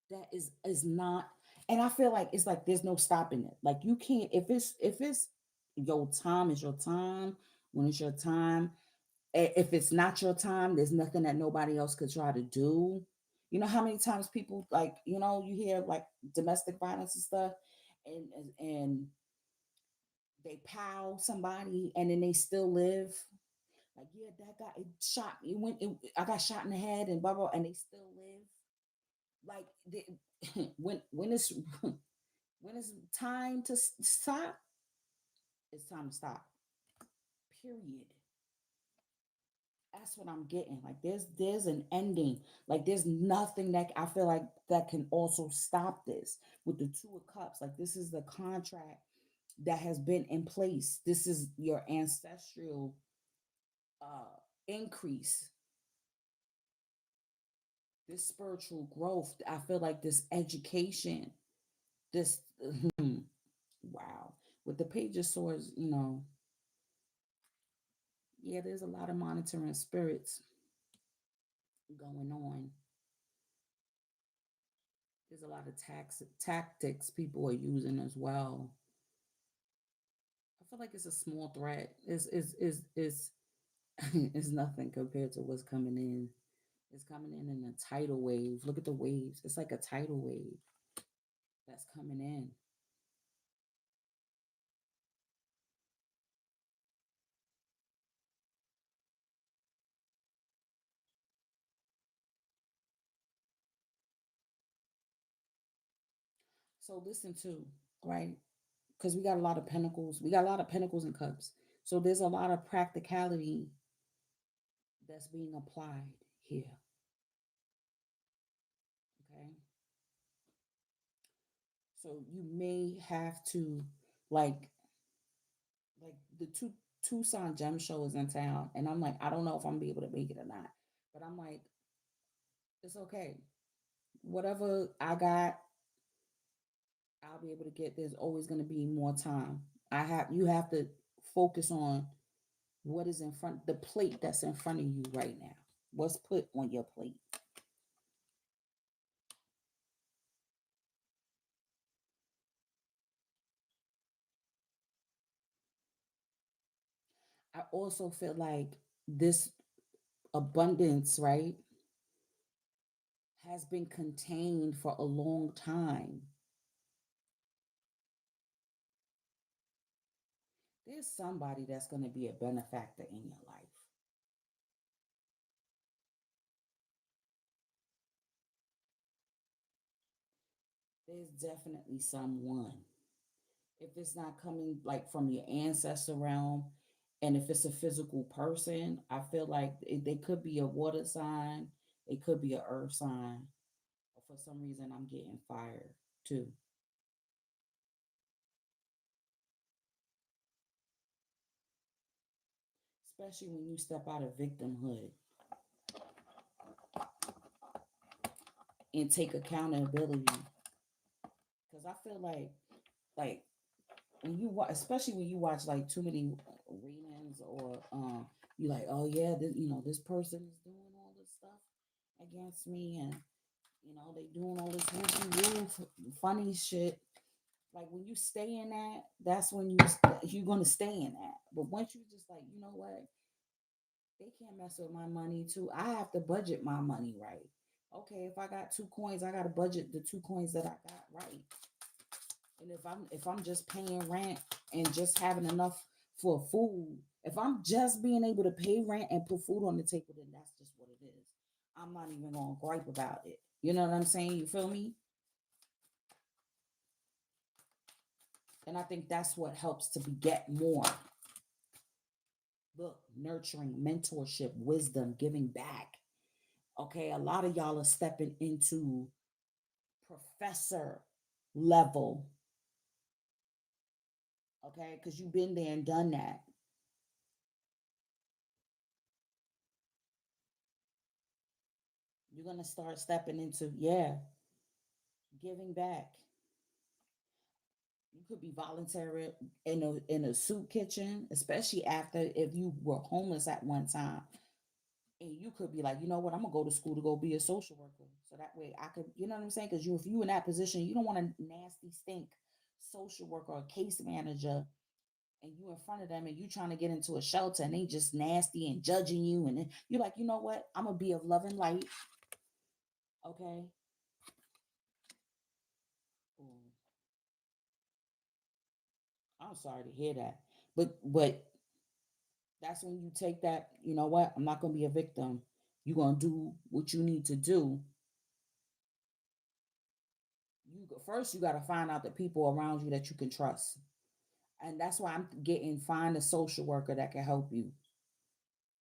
That is not, and I feel like it's like there's no stopping it. Like you can't, if it's your time is your time, when it's your time. If it's not your time, there's nothing that nobody else could try to do. You know how many times people like, you hear like domestic violence and stuff, and they pow somebody and then they still live. Like, yeah, that guy it shot me. I got shot in the head and blah blah, and they still live. Like when it's when it's time to stop, it's time to stop. Period. That's what I'm getting. Like there's an ending. Like there's nothing that I feel like that can also stop this with the Two of Cups. Like this is the contract that has been in place. This is your ancestral increase, this spiritual growth. I feel like this education, this wow. With the Page of Swords, yeah, there's a lot of monitoring spirits going on. There's a lot of tactics people are using as well. I feel like it's a small threat. Is It's nothing compared to what's coming in. It's coming in a tidal wave. Look at the waves. It's like a tidal wave that's coming in. So listen to, right? Because we got a lot of pentacles. We got a lot of pentacles and cups. So there's a lot of practicality that's being applied here. Okay. So you may have to like like the Tucson Gem Show is in town, and I'm like, I don't know if I'm gonna be able to make it or not. But I'm like, it's okay. Whatever I got, I'll be able to get. There's always gonna be more time. You have to focus on what is in front, the plate that's in front of you right now. What's put on your plate? I also feel like this abundance, right, has been contained for a long time. There's somebody that's going to be a benefactor in your life. There's definitely someone. If it's not coming like from your ancestor realm, and if it's a physical person, I feel like they could be a water sign, it could be a earth sign. For some reason, I'm getting fire too, especially when you step out of victimhood and take accountability. Because I feel like when you watch, especially when you watch like too many readings, or you like, oh yeah, this person is doing all this stuff against me, and they doing all this funny shit. Like when you stay in that, that's when you're gonna stay in that. But once you just like, you know what, they can't mess with my money too. I have to budget my money right. Okay, if I got two coins, I gotta budget the two coins that I got right. And if I'm just paying rent and just having enough for food, if I'm just being able to pay rent and put food on the table, then that's just what it is. I'm not even gonna gripe about it. You know what I'm saying? You feel me? And I think that's what helps to beget more. Look, nurturing, mentorship, wisdom, giving back. Okay, a lot of y'all are stepping into professor level. Okay, because you've been there and done that. You're gonna start stepping into, yeah, giving back. You could be voluntary in a soup kitchen, especially after if you were homeless at one time, and you could be like, you know what, I'm gonna go to school to go be a social worker, so that way I could, you know what I'm saying? Because if you in that position, you don't want a nasty stink social worker or case manager, and you in front of them, and you trying to get into a shelter, and they just nasty and judging you, and then you're like, you know what, I'm gonna be of love and light. Okay. Ooh, I'm sorry to hear that, but that's when you take that, you know what, I'm not going to be a victim. You're going to do what you need to do. First, you got to find out the people around you that you can trust. And that's why I'm getting, find a social worker that can help you.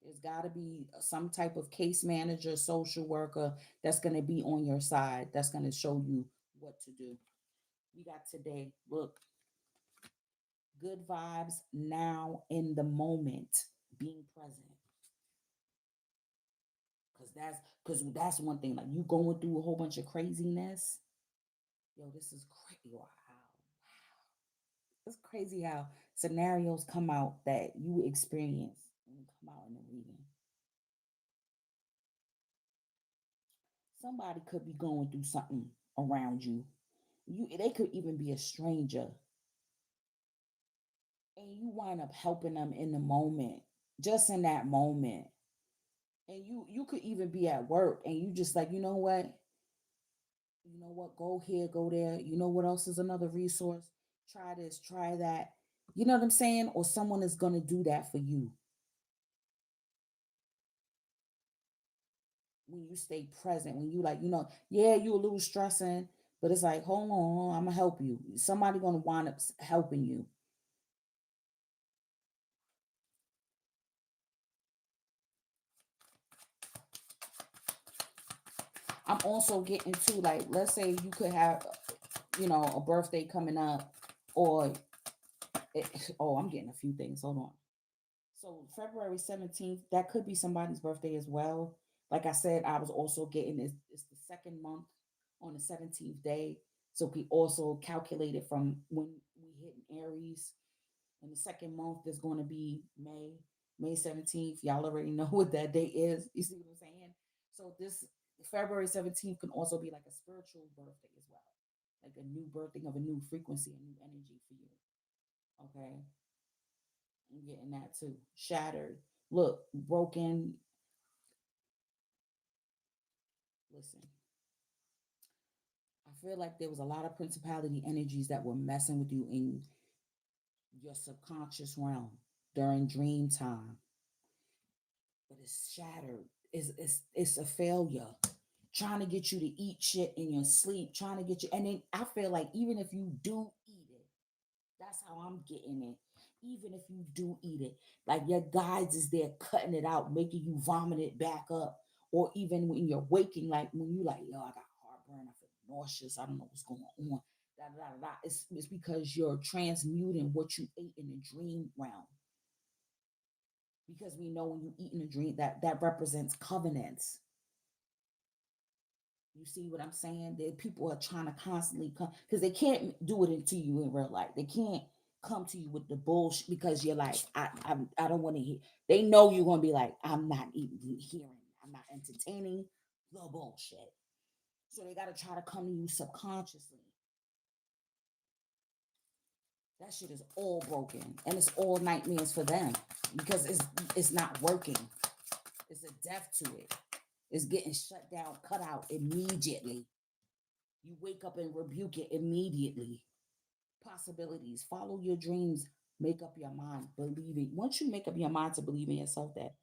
There's got to be some type of case manager, social worker that's going to be on your side, that's going to show you what to do. We got today, look, good vibes now in the moment, being present. Because that's one thing. Like you going through a whole bunch of craziness. Yo, this is crazy. Wow. It's crazy how scenarios come out that you experience and come out in the reading. Somebody could be going through something around you. They could even be a stranger, and you wind up helping them in the moment. just in that moment. And you could even be at work and you just like, go here, go there. You know what else is another resource? Try this, try that. You know what I'm saying? Or someone is gonna do that for you when you stay present, when you like, yeah, you a little stressing, but it's like, hold on, I'm gonna help you. Somebody gonna wind up helping you. I'm also getting to, like, let's say you could have, a birthday coming up, or oh, I'm getting a few things. Hold on. So February 17th, that could be somebody's birthday as well. Like I said, I was also getting it's the second month on the 17th day. So we also calculated from when we hit in Aries. And the second month is going to be May 17th. Y'all already know what that date is. You see what I'm saying? So this February 17th can also be like a spiritual birthday as well. Like a new birthing of a new frequency, a new energy for you. Okay. I'm getting that too. Shattered. Look, broken. Listen, I feel like there was a lot of principality energies that were messing with you in your subconscious realm during dream time, but it's shattered. It's a failure. Trying to get you to eat shit in your sleep, trying to get you, and then I feel like even if you do eat it, that's how I'm getting it. Even if you do eat it, like your guides is there cutting it out, making you vomit it back up. Or even when you're waking, like when you like, yo, I got heartburn, I feel nauseous, I don't know what's going on. Da, da, da, da. It's because you're transmuting what you ate in the dream realm. Because we know when you eat in a dream, that represents covenants. You see what I'm saying? That people are trying to constantly come because they can't do it into you in real life. They can't come to you with the bullshit because you're like, I don't want to hear. They know you're gonna be like, I'm not even hearing, I'm not entertaining the bullshit. So they gotta try to come to you subconsciously. That shit is all broken and it's all nightmares for them because it's not working. It's a death to it. It's getting shut down, cut out immediately. You wake up and rebuke it immediately. Possibilities. Follow your dreams. Make up your mind. Believe it. Once you make up your mind to believe in yourself that,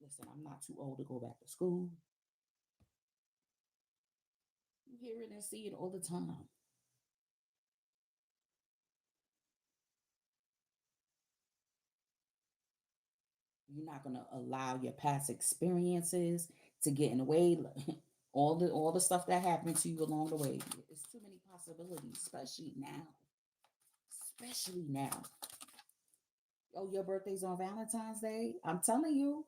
listen, I'm not too old to go back to school. You hear it and see it all the time. You're not gonna allow your past experiences to get in the way. All the stuff that happened to you along the way. It's too many possibilities, especially now. Especially now. Oh, your birthday's on Valentine's Day. I'm telling you,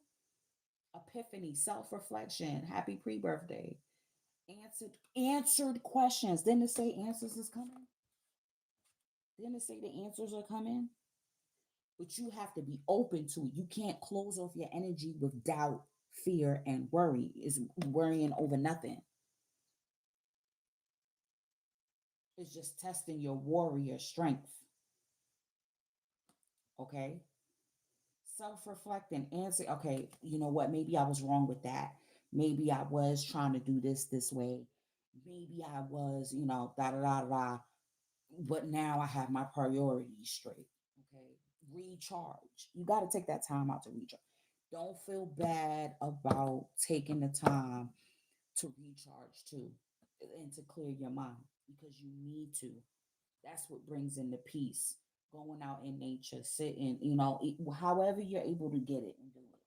epiphany, self-reflection, happy pre-birthday. Answered questions. Didn't it say answers is coming? Didn't it say the answers are coming? But you have to be open to it. You can't close off your energy with doubt, fear, and worry. Is worrying over nothing. It's just testing your warrior strength. Okay. Self-reflect and answer. Okay, you know what? Maybe I was wrong with that. Maybe I was trying to do this way. Maybe I was, da da da da. But now I have my priorities straight. Okay. Recharge. You got to take that time out to recharge. Don't feel bad about taking the time to recharge too and to clear your mind because you need to. That's what brings in the peace. Going out in nature, sitting, however you're able to get it and do it.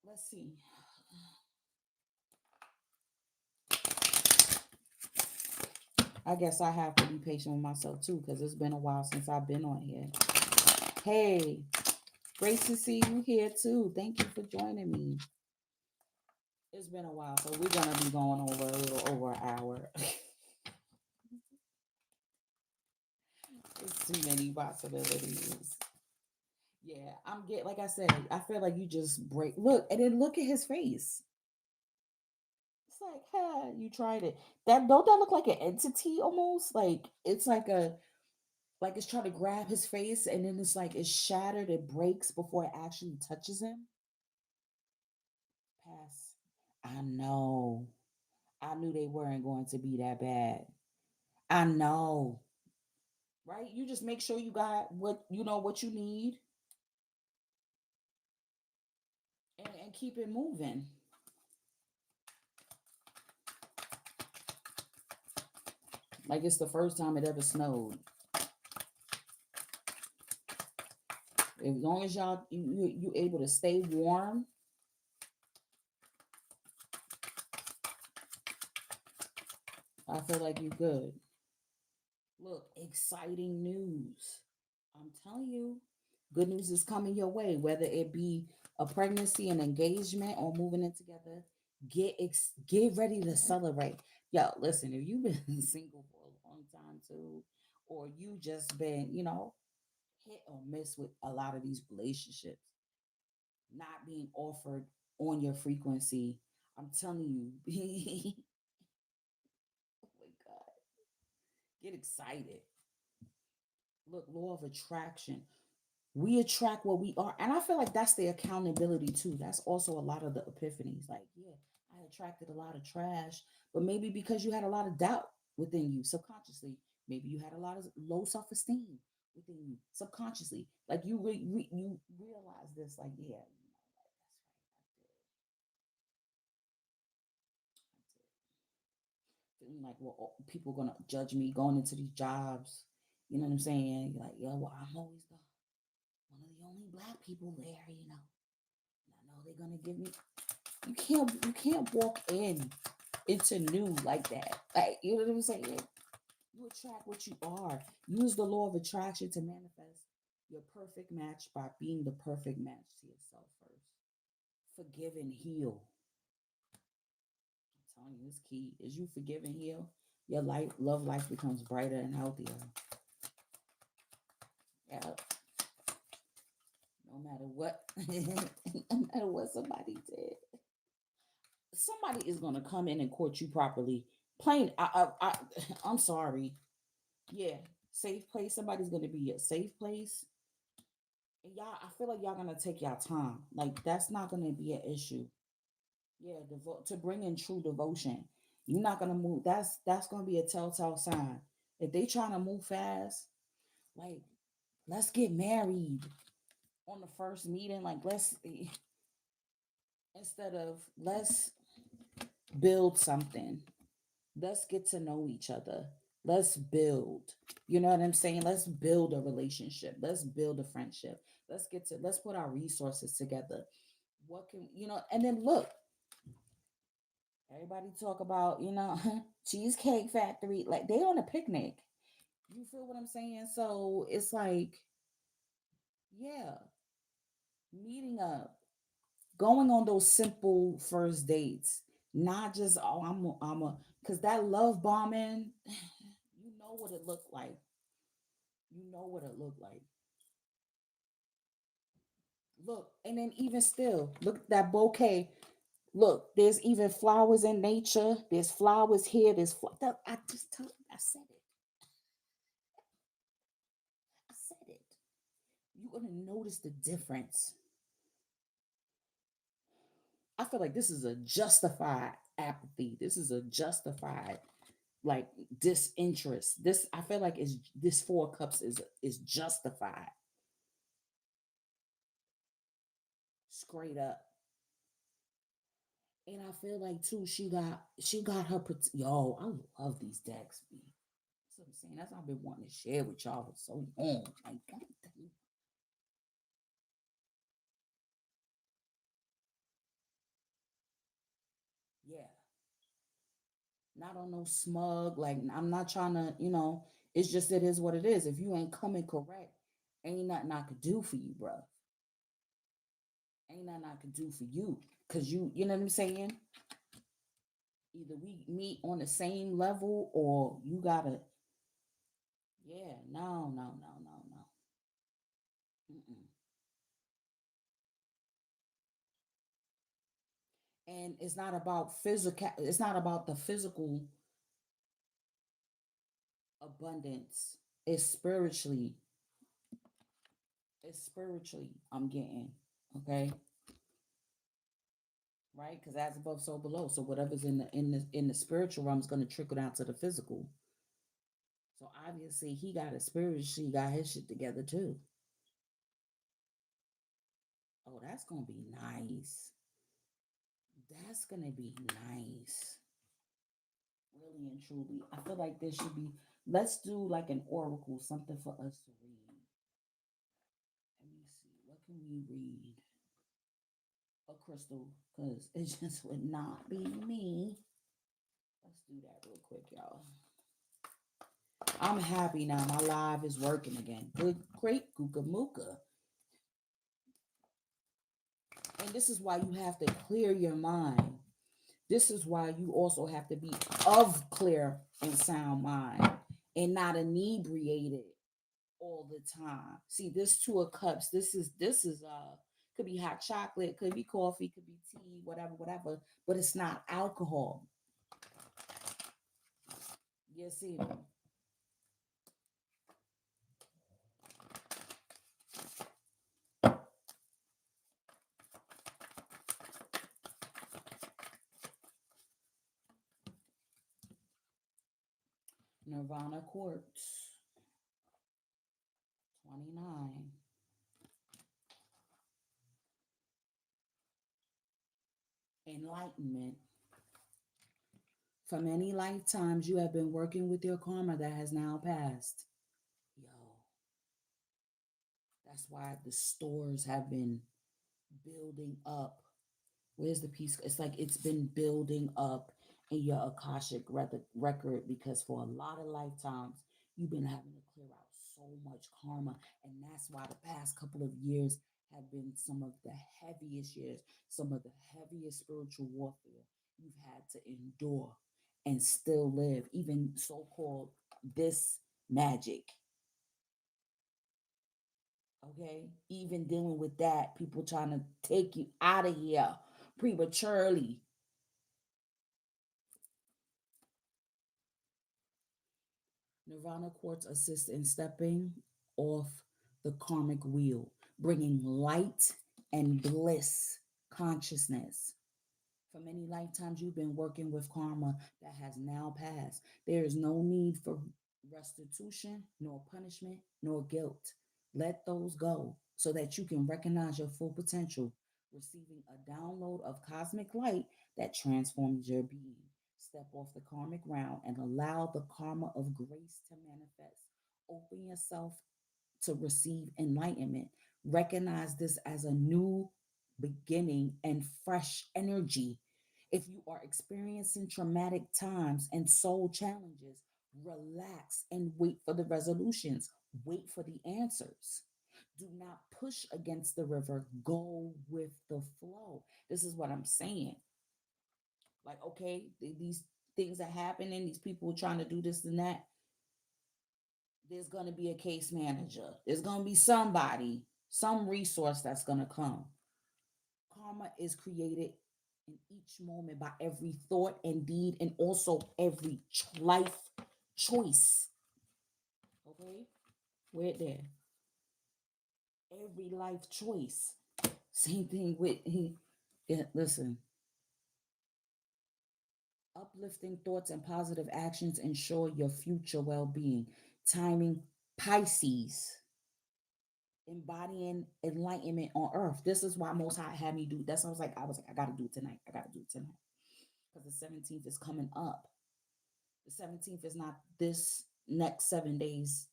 Let's see. I guess I have to be patient with myself too because it's been a while since I've been on here. Hey, great to see you here too. Thank you for joining me. It's been a while, so we're gonna be going over a little over an hour. It's too many possibilities. Yeah, I'm get like I said, I feel like you just break look and then look at his face. It's like, huh, you tried it. That don't that look like an entity almost? Like it's like a Like it's trying to grab his face, and then it's like it's shattered, it breaks before it actually touches him. Pass. I know. I knew they weren't going to be that bad. I know. Right? You just make sure you got what you know what you need, and keep it moving. Like it's the first time it ever snowed. As long as you able to stay warm, I feel like you good. Look, exciting news. I'm telling you, good news is coming your way, whether it be a pregnancy, an engagement, or moving in together. Get ready to celebrate. Yo, listen, if you've been single for a long time too, or you just been, hit or miss with a lot of these relationships not being offered on your frequency, I'm telling you, oh my God, get excited. Look, law of attraction. We attract what we are. And I feel like that's the accountability too. That's also a lot of the epiphanies. Like, yeah, I attracted a lot of trash, but maybe because you had a lot of doubt within you subconsciously, maybe you had a lot of low self esteem within you subconsciously. Like you realize this, like, yeah, like, that's right, feeling like, well, people gonna judge me going into these jobs. You know what I'm saying? You're like, yeah, well, I'm always the one of the only black people there. And I know they're gonna give me. You can't walk into new like that. Like you know what I'm saying? You attract what you are. Use the law of attraction to manifest your perfect match by being the perfect match to yourself first. Forgive and heal. I'm telling you, it's key. As you forgive and heal, your love life becomes brighter and healthier. Yeah, no matter what, no matter what somebody did, somebody is gonna come in and court you properly. Plain, I'm sorry. Yeah, safe place. Somebody's gonna be a safe place, and y'all. I feel like y'all gonna take y'all time. Like that's not gonna be an issue. Yeah, to bring in true devotion. You're not gonna move. That's gonna be a telltale sign. If they trying to move fast, like let's get married on the first meeting. Like let's instead of let's build something. Let's get to know each other. Let's build. You know what I'm saying? Let's build a relationship. Let's build a friendship. Let's put our resources together. What can and then look, everybody talk about, Cheesecake Factory, like they on a picnic. You feel what I'm saying? So it's like, yeah, meeting up, going on those simple first dates, not just because that love bombing, you know what it looked like. You know what it looked like. Look, and then even still, look at that bouquet. Look, there's even flowers in nature. There's flowers here. I just tell. I said it. I said it. You're gonna notice the difference. I feel like this is a justified apathy. This is a justified like disinterest. This I feel like is this four cups is justified straight up. And I feel like too, she got her yo. I love these decks, B. That's what I'm saying. That's what I've been wanting to share with y'all for so long. Like, God damn. Yeah, not on no smug. Like, I'm not trying to. It's just it is what it is. If you ain't coming correct, ain't nothing I could do for you, bro. Ain't nothing I could do for you, cause you know what I'm saying. Either we meet on the same level, or you gotta. Yeah, no, no, no, no, no. Mm-mm. And it's not about physical. It's not about the physical abundance. It's spiritually, it's spiritually I'm getting, okay? Right? Because as above, so below. So whatever's in the spiritual realm is going to trickle down to the physical. So obviously he got his spiritually got his shit together too. Oh, that's gonna be nice. That's gonna be nice. Really and truly. I feel like there should be, let's do like an oracle, something for us to read. Let me see. What can we read? A crystal, because it just would not be me. Let's do that real quick, y'all. I'm happy now. My live is working again. Good, great, Kuka Muka. And this is why you have to clear your mind. This is why you also have to be of clear and sound mind and not inebriated all the time. See, this two of cups, this is could be hot chocolate, could be coffee, could be tea, whatever, whatever, but it's not alcohol. You see, Nirvana Quartz 29. Enlightenment. For many lifetimes, you have been working with your karma that has now passed. Yo, that's why the stores have been building up. Where's the piece? It's like it's been building up in your Akashic record because for a lot of lifetimes, you've been having to clear out so much karma. And that's why the past couple of years have been some of the heaviest years, some of the heaviest spiritual warfare you've had to endure and still live, even so called this magic. Okay, even dealing with that, people trying to take you out of here prematurely. Nirvana quartz assists in stepping off the karmic wheel, bringing light and bliss consciousness. For many lifetimes, you've been working with karma that has now passed. There is no need for restitution, nor punishment, nor guilt. Let those go so that you can recognize your full potential, receiving a download of cosmic light that transforms your being. Step off the karmic ground and allow the karma of grace to manifest. Open yourself to receive enlightenment. Recognize this as a new beginning and fresh energy. If you are experiencing traumatic times and soul challenges, relax and wait for the resolutions. Wait for the answers. Do not push against the river. Go with the flow. This is what I'm saying. Like, okay, these things are happening, these people are trying to do this and that. There's going to be a case manager. There's going to be somebody, some resource that's going to come. Karma is created in each moment by every thought and deed and also every life choice. Okay? We're there. Every life choice. Same thing with he. Yeah, listen, uplifting thoughts and positive actions ensure your future well-being. Timing Pisces, embodying enlightenment on earth. This is why Most High had me do. That's why I gotta do it tonight. I gotta do it tonight because the 17th is coming up. The 17th is not this next 7 days.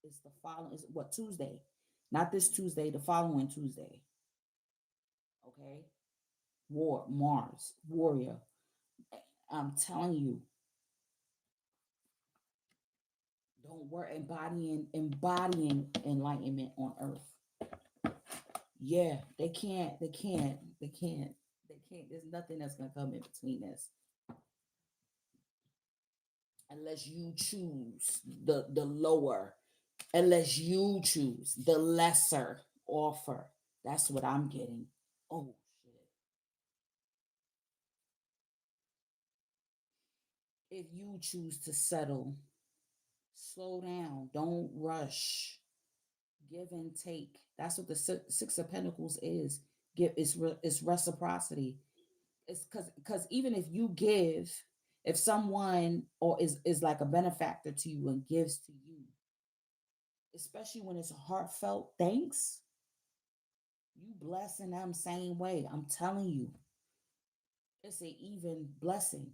It's the following. Is what Tuesday? Not this Tuesday. The following Tuesday. Okay. War Mars warrior. I'm telling you, don't worry. Embodying enlightenment on earth. Yeah, they can't. They can't. They can't. They can't. There's nothing that's gonna come in between this unless you choose the lower. Unless you choose the lesser offer. That's what I'm getting. Oh shit. If you choose to settle, Slow down. Don't rush. Give and take. That's what the Six of Pentacles is. Give. It's reciprocity. It's because even if you give, if someone or is like a benefactor to you and gives to you, especially when it's a heartfelt thanks, you blessing them same way. I'm telling you, it's a even blessing.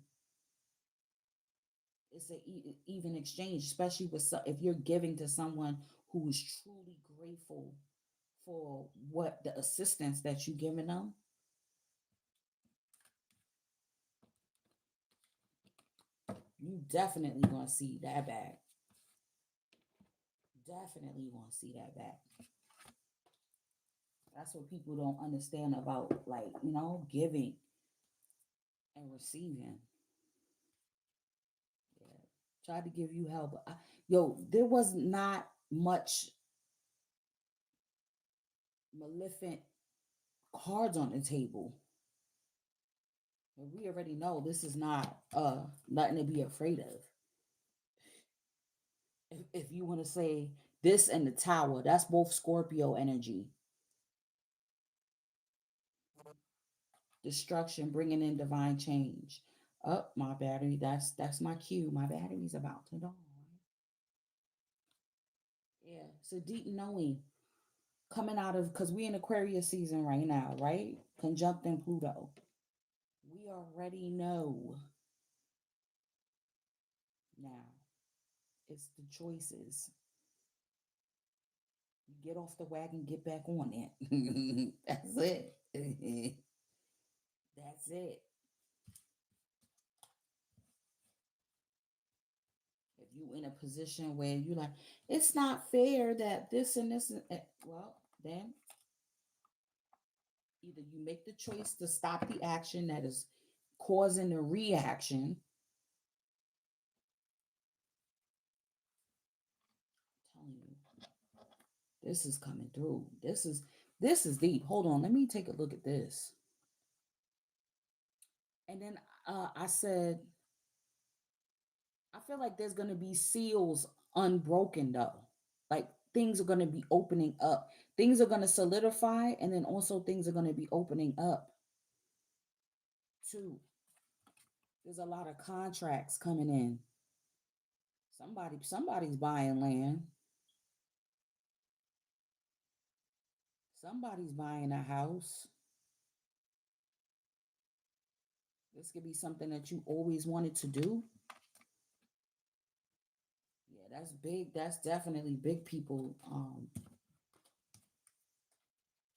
It's a even exchange, especially with if you're giving to someone who is truly grateful for what the assistance that you're giving them. You definitely gonna see that back. Definitely gonna see that back. That's what people don't understand about, like, giving and receiving. Yeah. Tried to give you help. Yo, there was not much maleficent cards on the table. And we already know this is not nothing to be afraid of. If you want to say this and the tower, that's both Scorpio energy. Destruction, bringing in divine change. Up, my battery. That's my cue. My battery's about to die. Yeah, so deep knowing coming out of, because we in Aquarius season right now, right? Conjuncting Pluto. We already know now. It's the choices. You get off the wagon, get back on it. That's it. That's it. If you in a position where you like, it's not fair that this and this, well, then either you make the choice to stop the action that is causing the reaction. I'm telling you, this is coming through. This is deep. Hold on, let me take a look at this. And then I said, I feel like there's gonna be seals unbroken though. Like things are gonna be opening up. Things are gonna solidify, and then also things are gonna be opening up too. There's a lot of contracts coming in. Somebody's buying land. Somebody's buying a house. This could be something that you always wanted to do. Yeah, that's big. That's definitely big people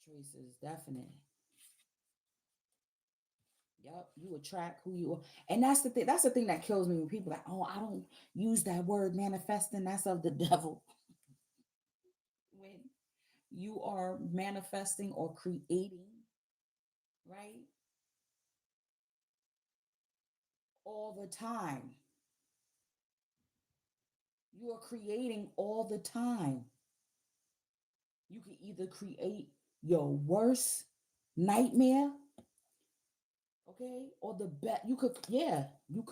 choices. Definite. Yep, you attract who you are. And that's the thing. That's the thing that kills me when people like, oh, I don't use that word manifesting. That's of the devil. When you are manifesting or creating, right? All the time. You are creating all the time. You can either create your worst nightmare, okay, or the best. You could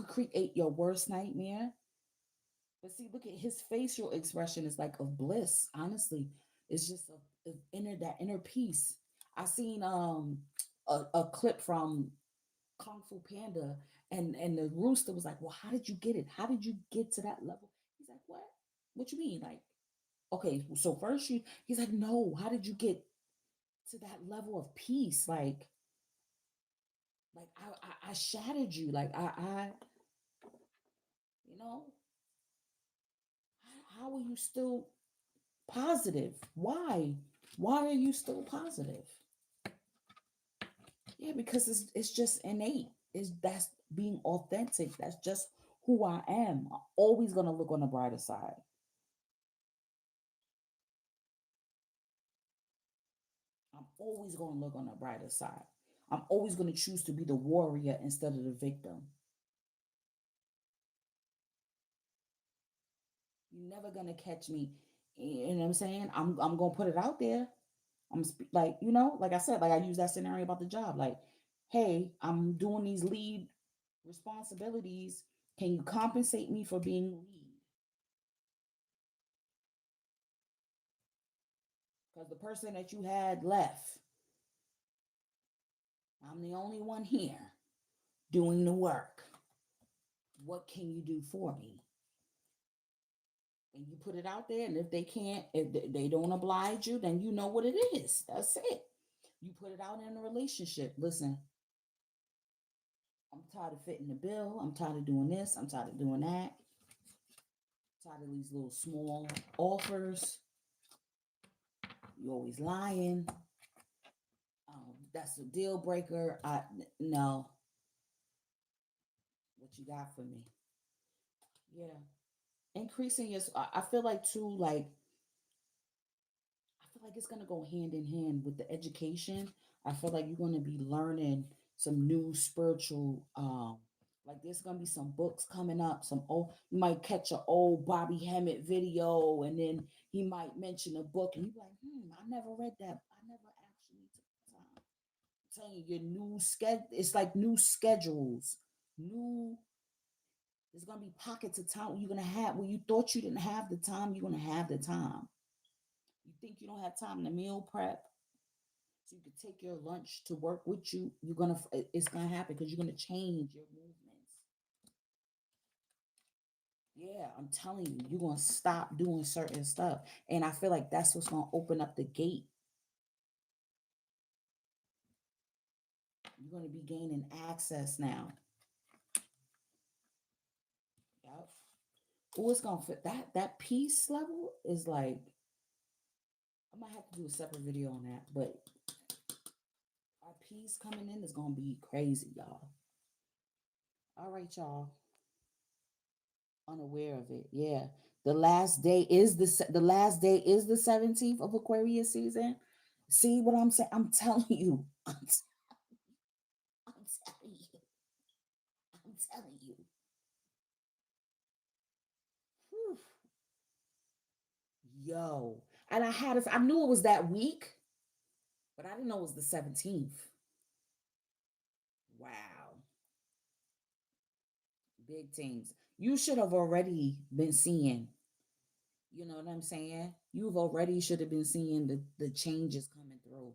create your worst nightmare. But see, look at his facial expression is like of bliss. Honestly, it's just a inner that inner peace. I seen a clip from Kung Fu Panda, and the rooster was like, "Well, how did you get it? How did you get to that level?" He's like, "What? What you mean? Like, okay, so first you." He's like, "No, how did you get to that level of peace? Like I shattered you. Like I you know, how are you still positive? Why? Why are you still positive?" Yeah, because it's just innate. It's that's being authentic. That's just who I am. I'm always gonna look on the brighter side. I'm always gonna look on the brighter side. I'm always gonna choose to be the warrior instead of the victim. You're never gonna catch me. You know what I'm saying? I'm gonna put it out there. Like, like I said, like I use that scenario about the job. Like, hey, I'm doing these lead responsibilities. Can you compensate me for being lead? Because the person that you had left, I'm the only one here doing the work. What can you do for me? And you put it out there, and if they can't, if they don't oblige you, then you know what it is. That's it. You put it out in a relationship. Listen, I'm tired of fitting the bill. I'm tired of doing this. I'm tired of doing that. I'm tired of these little small offers. You always lying. That's a deal breaker. I no. What you got for me? Yeah, increasing your. I feel like too. Like I feel like it's gonna go hand in hand with the education. I feel like you're gonna be learning some new spiritual. Like there's gonna be some books coming up. Some old. You might catch an old Bobby Hemmett video, and then he might mention a book, and you're like, I never read that. I never actually took the time. I'm telling you, your new schedule. It's like new schedules. New. There's gonna be pockets of time you're gonna have where you thought you didn't have the time. You're gonna have the time. You think you don't have time to meal prep, so you could take your lunch to work with you. You're gonna. It's gonna happen because you're gonna change your movements. Yeah, I'm telling you, you're gonna stop doing certain stuff, and I feel like that's what's gonna open up the gate. You're gonna be gaining access now. Yep. Oh, it's gonna fit that peace level is like I might have to do a separate video on that, but our peace coming in is gonna be crazy, y'all. All right, y'all. Unaware of it. Yeah. The last day is the 17th of Aquarius season. See what I'm saying? I'm telling you. I'm telling you. I'm telling you. Whew. Yo. And I knew it was that week, but I didn't know it was the 17th. Wow. Big things. You should have already been seeing, you know what I'm saying? You've already should have been seeing the changes coming through.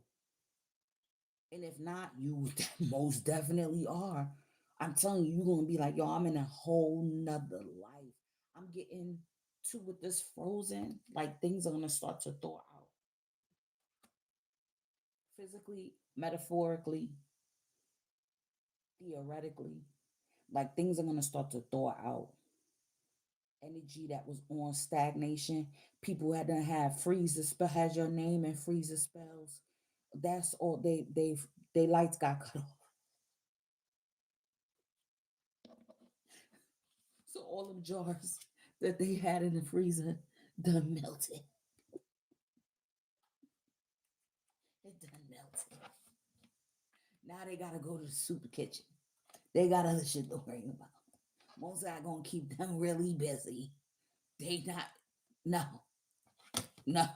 And if not, you most definitely are. I'm telling you, you're gonna be like, yo, I'm in a whole nother life. I'm getting to with this frozen, like things are gonna start to thaw out physically, metaphorically, theoretically. Like things are gonna start to thaw out. Energy that was on stagnation. People had to have freeze the spell, has your name and freeze the spells. That's all they lights got cut off. So all them jars that they had in the freezer done melted. It done melted. Now they gotta go to the super kitchen. They got other shit to worry about. Most are gonna keep them really busy. They not no, no.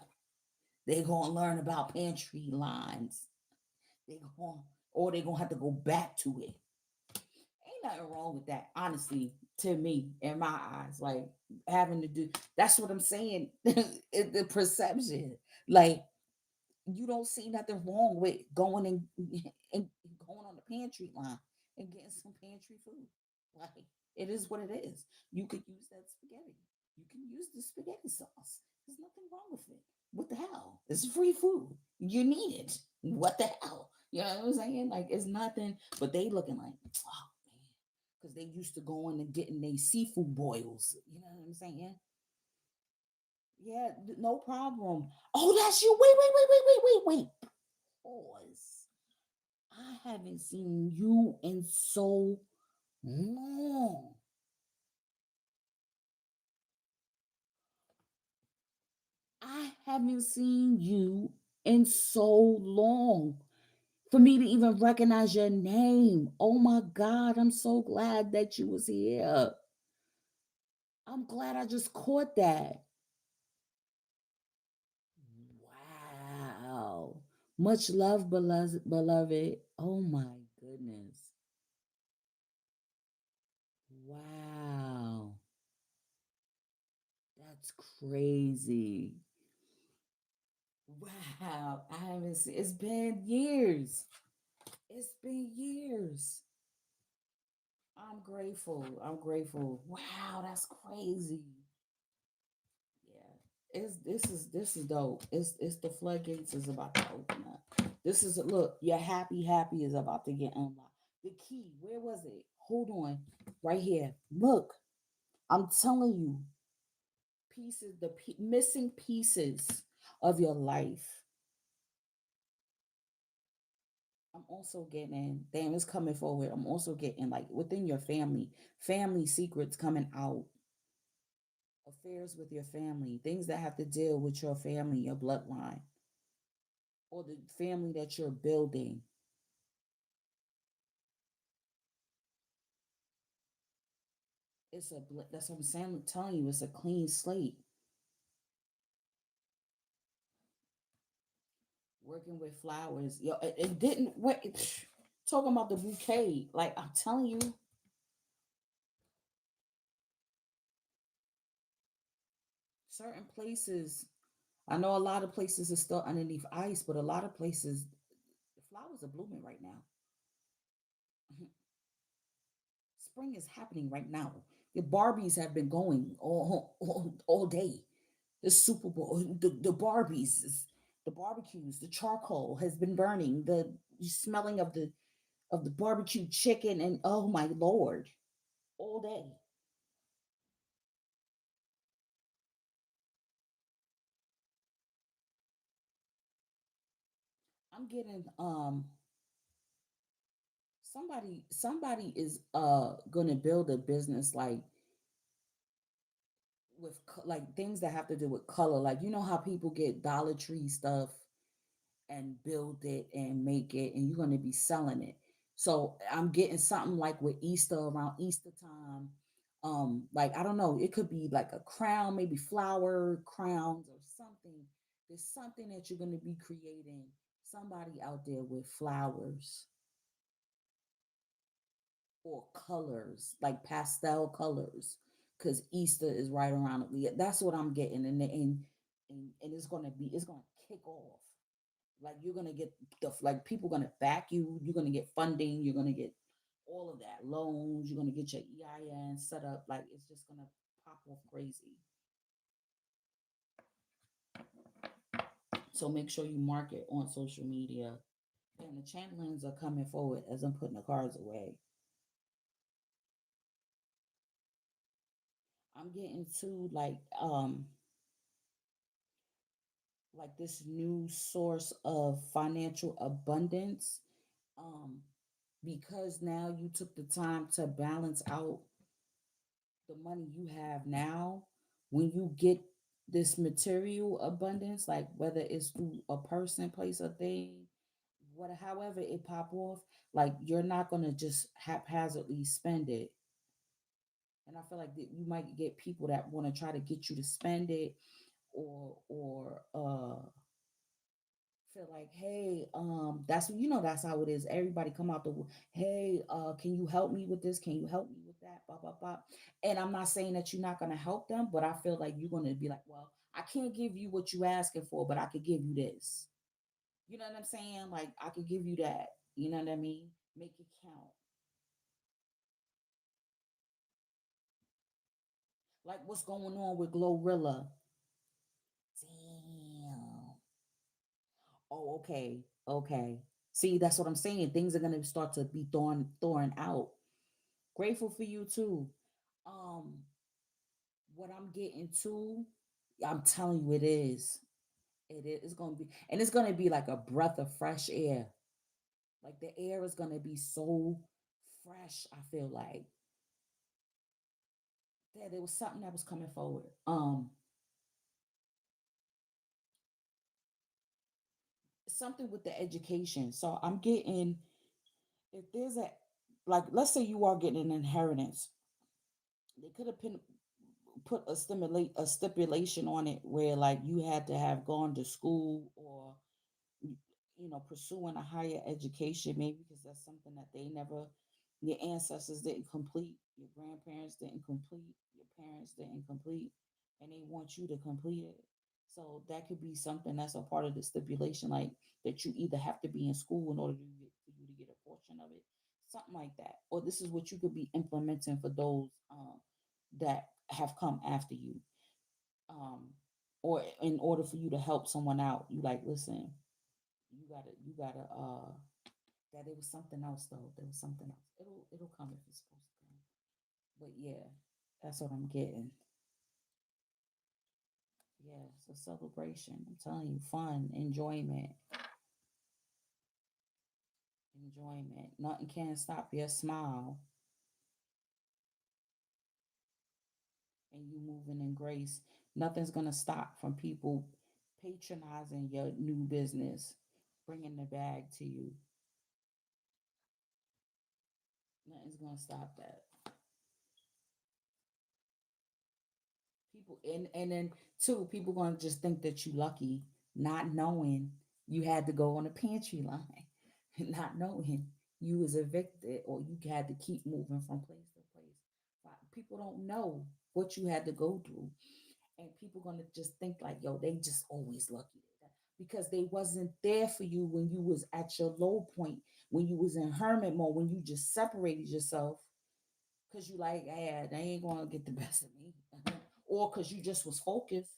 They gonna learn about pantry lines. They going or they gonna have to go back to it. Ain't nothing wrong with that, honestly, to me, in my eyes. Like having to do that's what I'm saying. The perception. Like you don't see nothing wrong with going and going on the pantry line and getting some pantry food. Like it is what it is. You could use that spaghetti. You can use the spaghetti sauce. There's nothing wrong with it. What the hell? It's free food. You need it. What the hell? You know what I'm saying? Like it's nothing. But they looking like, oh man, because they used to going and getting their seafood boils. You know what I'm saying? Yeah, no problem. Oh, that's you. Wait. Pause. I haven't seen you in so long. I haven't seen you in so long for me to even recognize your name. Oh my God, I'm so glad that you was here. I'm glad I just caught that. Wow. Much love, beloved. Oh my goodness. Wow. That's crazy. Wow, I haven't seen. It's been years. It's been years. I'm grateful. I'm grateful. Wow, that's crazy. Yeah, it's this is dope. It's the floodgates is about to open up. This is look. Your happy is about to get unlocked. The key. Where was it? Hold on. Right here. Look. I'm telling you, pieces, missing pieces of your life. I'm also getting, damn, it's coming forward. I'm also getting like within your family, family secrets coming out, affairs with your family, things that have to deal with your family, your bloodline, or the family that you're building. That's what I'm saying, telling you, it's a clean slate. Working with flowers, yo, it didn't wait. Talking about the bouquet, like I'm telling you, certain places. I know a lot of places are still underneath ice, but a lot of places, the flowers are blooming right now. Spring is happening right now. The Barbies have been going all day. The Super Bowl, the Barbies, the barbecues, the charcoal has been burning. The smelling of the barbecue chicken and oh my lord, all day. I'm getting somebody is gonna build a business like with like things that have to do with color. Like you know how people get Dollar Tree stuff and build it and make it, and you're going to be selling it. So I'm getting something like with Easter around Easter time. Like I don't know, it could be like a crown, maybe flower crowns or something. There's something that you're going to be creating. Somebody out there with flowers or colors, like pastel colors, because Easter is right around it. Yeah, that's what I'm getting, and it's gonna be it's gonna kick off. Like you're gonna get the like people gonna back you. You're gonna get funding. You're gonna get all of that loans. You're gonna get your EIN set up. Like it's just gonna pop off crazy. So make sure you mark it on social media. And the channelings are coming forward as I'm putting the cards away. I'm getting to like this new source of financial abundance um because now you took the time to balance out the money you have now. When you get this material abundance, like whether it's through a person, place, or thing, what however it pop off, like you're not gonna just haphazardly spend it. And I feel like that you might get people that want to try to get you to spend it, or feel like, hey, that's that's how it is. Everybody come out hey, can you help me with this? Can you help me with that? Blah blah blah. And I'm not saying that you're not gonna help them, but I feel like you're gonna be like, well, I can't give you what you asking for, but I could give you this. You know what I'm saying? Like I could give you that. You know what I mean? Make it count. Like what's going on with Glorilla? Damn. Oh, okay. Okay. See, that's what I'm saying. Things are gonna start to be thorn out. Grateful for you too. Um, what I'm getting to, I'm telling you, it is. It is. It's gonna be, and it's gonna be like a breath of fresh air. Like the air is gonna be so fresh. I feel like that there was something that was coming forward. Something with the education. So I'm getting if there's a like, let's say you are getting an inheritance, they could have put a stipulation on it where like you had to have gone to school or pursuing a higher education, maybe because that's something that they never, your ancestors didn't complete, your grandparents didn't complete, your parents didn't complete, and they want you to complete it. So that could be something that's a part of the stipulation, like that you either have to be in school in order to get, for you to get a portion of it, something like that. Or this is what you could be implementing for those that have come after you. Um, or in order for you to help someone out, you like, listen, you gotta, that it was something else though. There was something else. It'll come if it's supposed to come. But yeah, that's what I'm getting. Yeah, it's a celebration. I'm telling you, fun, enjoyment. Nothing can stop your smile and you moving in grace. Nothing's gonna stop from people patronizing your new business, bringing the bag to you. Nothing's gonna stop that. People and then two people gonna just think that you lucky, not knowing you had to go on a pantry line, not knowing you was evicted or you had to keep moving from place to place. People don't know what you had to go through, and people gonna just think like, yo, they just always lucky because they wasn't there for you when you was at your low point, when you was in hermit mode, when you just separated yourself because you like, yeah, they ain't gonna get the best of me, or because you just was focused.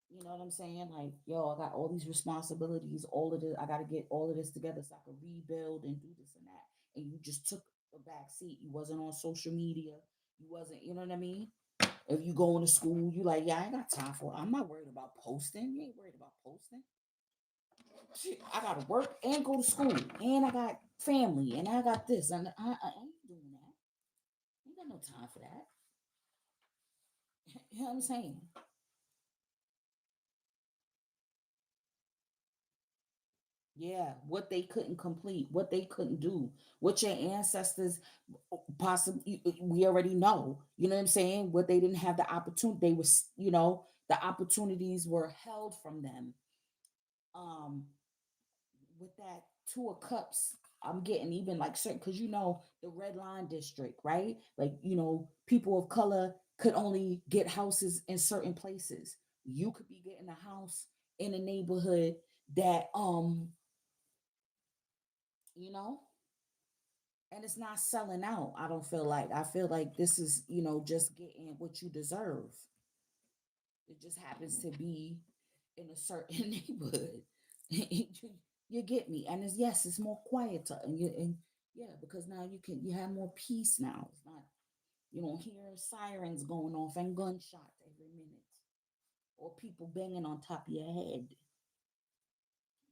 You know what I'm saying? Like, yo, I got all these responsibilities, all of this, I got to get all of this together so I can rebuild and do this and that. And you just took a back seat. You wasn't on social media. You wasn't, you know what I mean? If you going to school, you like, yeah, I ain't got time for it. I'm not worried about posting. You ain't worried about posting. Shit, I gotta work and go to school, and I got family, and I got this, and I ain't doing that. I ain't got no time for that. You know what I'm saying? Yeah, what they couldn't complete, what they couldn't do, what your ancestors possibly, we already know. You know what I'm saying? What they didn't have the opportunity, they was, the opportunities were held from them. Um, with that two of cups, I'm getting even like certain because the red line district, right? Like, people of color could only get houses in certain places. You could be getting a house in a neighborhood that you know and it's not selling out. I don't feel like, I feel like this is, just getting what you deserve. It just happens to be in a certain neighborhood. You get me? And it's, yes, it's more quieter, and yeah, because now you have more peace now. It's not, you don't hear sirens going off and gunshots every minute, or people banging on top of your head.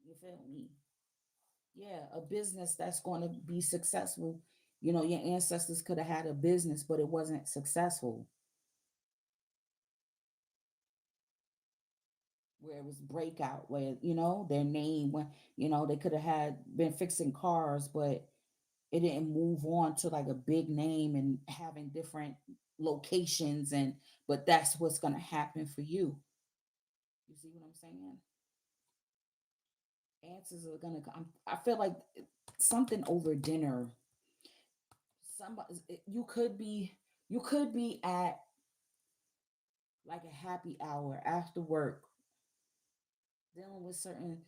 You feel me? Yeah, a business that's going to be successful. Your ancestors could have had a business, but it wasn't successful, where it was breakout, where, their name, when, they could have had been fixing cars, but it didn't move on to like a big name and having different locations. And but that's what's going to happen for you. You see what I'm saying? Answers are going to come. I feel like something over dinner. Somebody, you could be at like a happy hour after work, dealing with certain,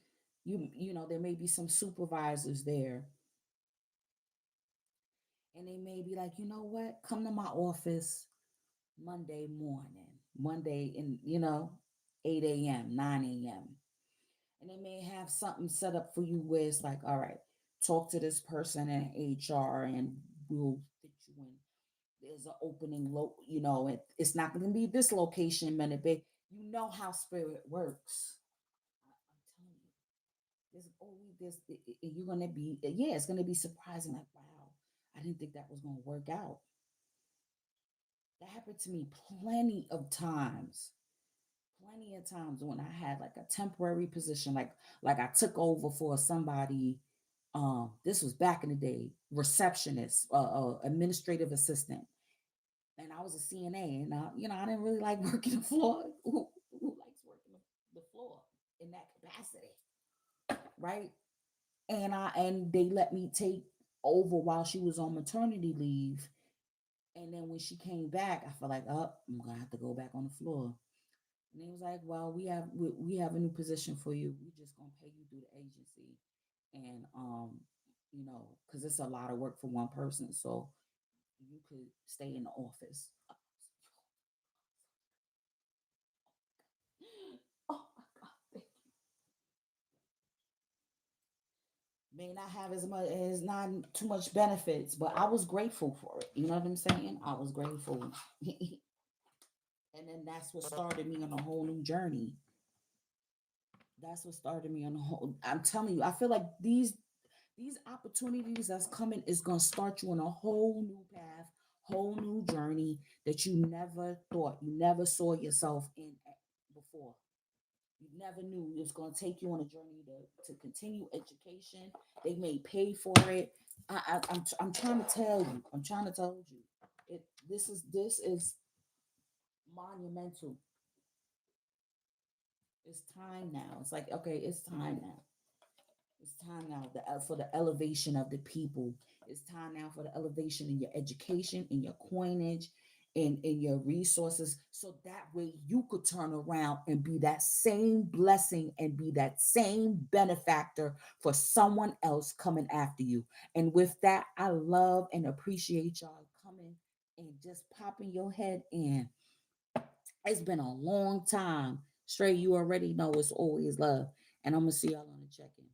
there may be some supervisors there, and they may be like, you know what, come to my office Monday morning, Monday in, 8 a.m., 9 a.m. And they may have something set up for you where it's like, all right, talk to this person in HR and we'll fit you in. There's an opening, it's not going to be this location, minute, but you know how spirit works. I'm telling you, there's always this, you're going to be, yeah, it's going to be surprising. Like, wow, I didn't think that was going to work out. That happened to me plenty of times when I had like a temporary position, like I took over for somebody. This was back in the day, receptionist, administrative assistant, and I was a CNA, and I didn't really like working the floor. Who likes working the floor in that capacity, right? And they let me take over while she was on maternity leave, and then when she came back, I felt like, oh, I'm gonna have to go back on the floor. And he was like, "Well, we have a new position for you. We just gonna pay you through the agency, and because it's a lot of work for one person, so you could stay in the office." Oh my God. May not have as much, it's not too much benefits, but I was grateful for it. You know what I'm saying? I was grateful. And then that's what started me on a whole new journey. That's what started me on a whole. I'm telling you, I feel like these opportunities that's coming is gonna start you on a whole new path, whole new journey that you never thought, you never saw yourself in before. You never knew it was going to take you on a journey to continue education. They may pay for it. I'm trying to tell you. I'm trying to tell you. This is monumental. It's time now. It's like, okay, it's time now. It's time now for the elevation of the people. It's time now for the elevation in your education, in your coinage, in your resources, so that way you could turn around and be that same blessing and be that same benefactor for someone else coming after you. And with that, I love and appreciate y'all coming and just popping your head in. It's been a long time. Straight, you already know it's always love. And I'm gonna see y'all on the check-in.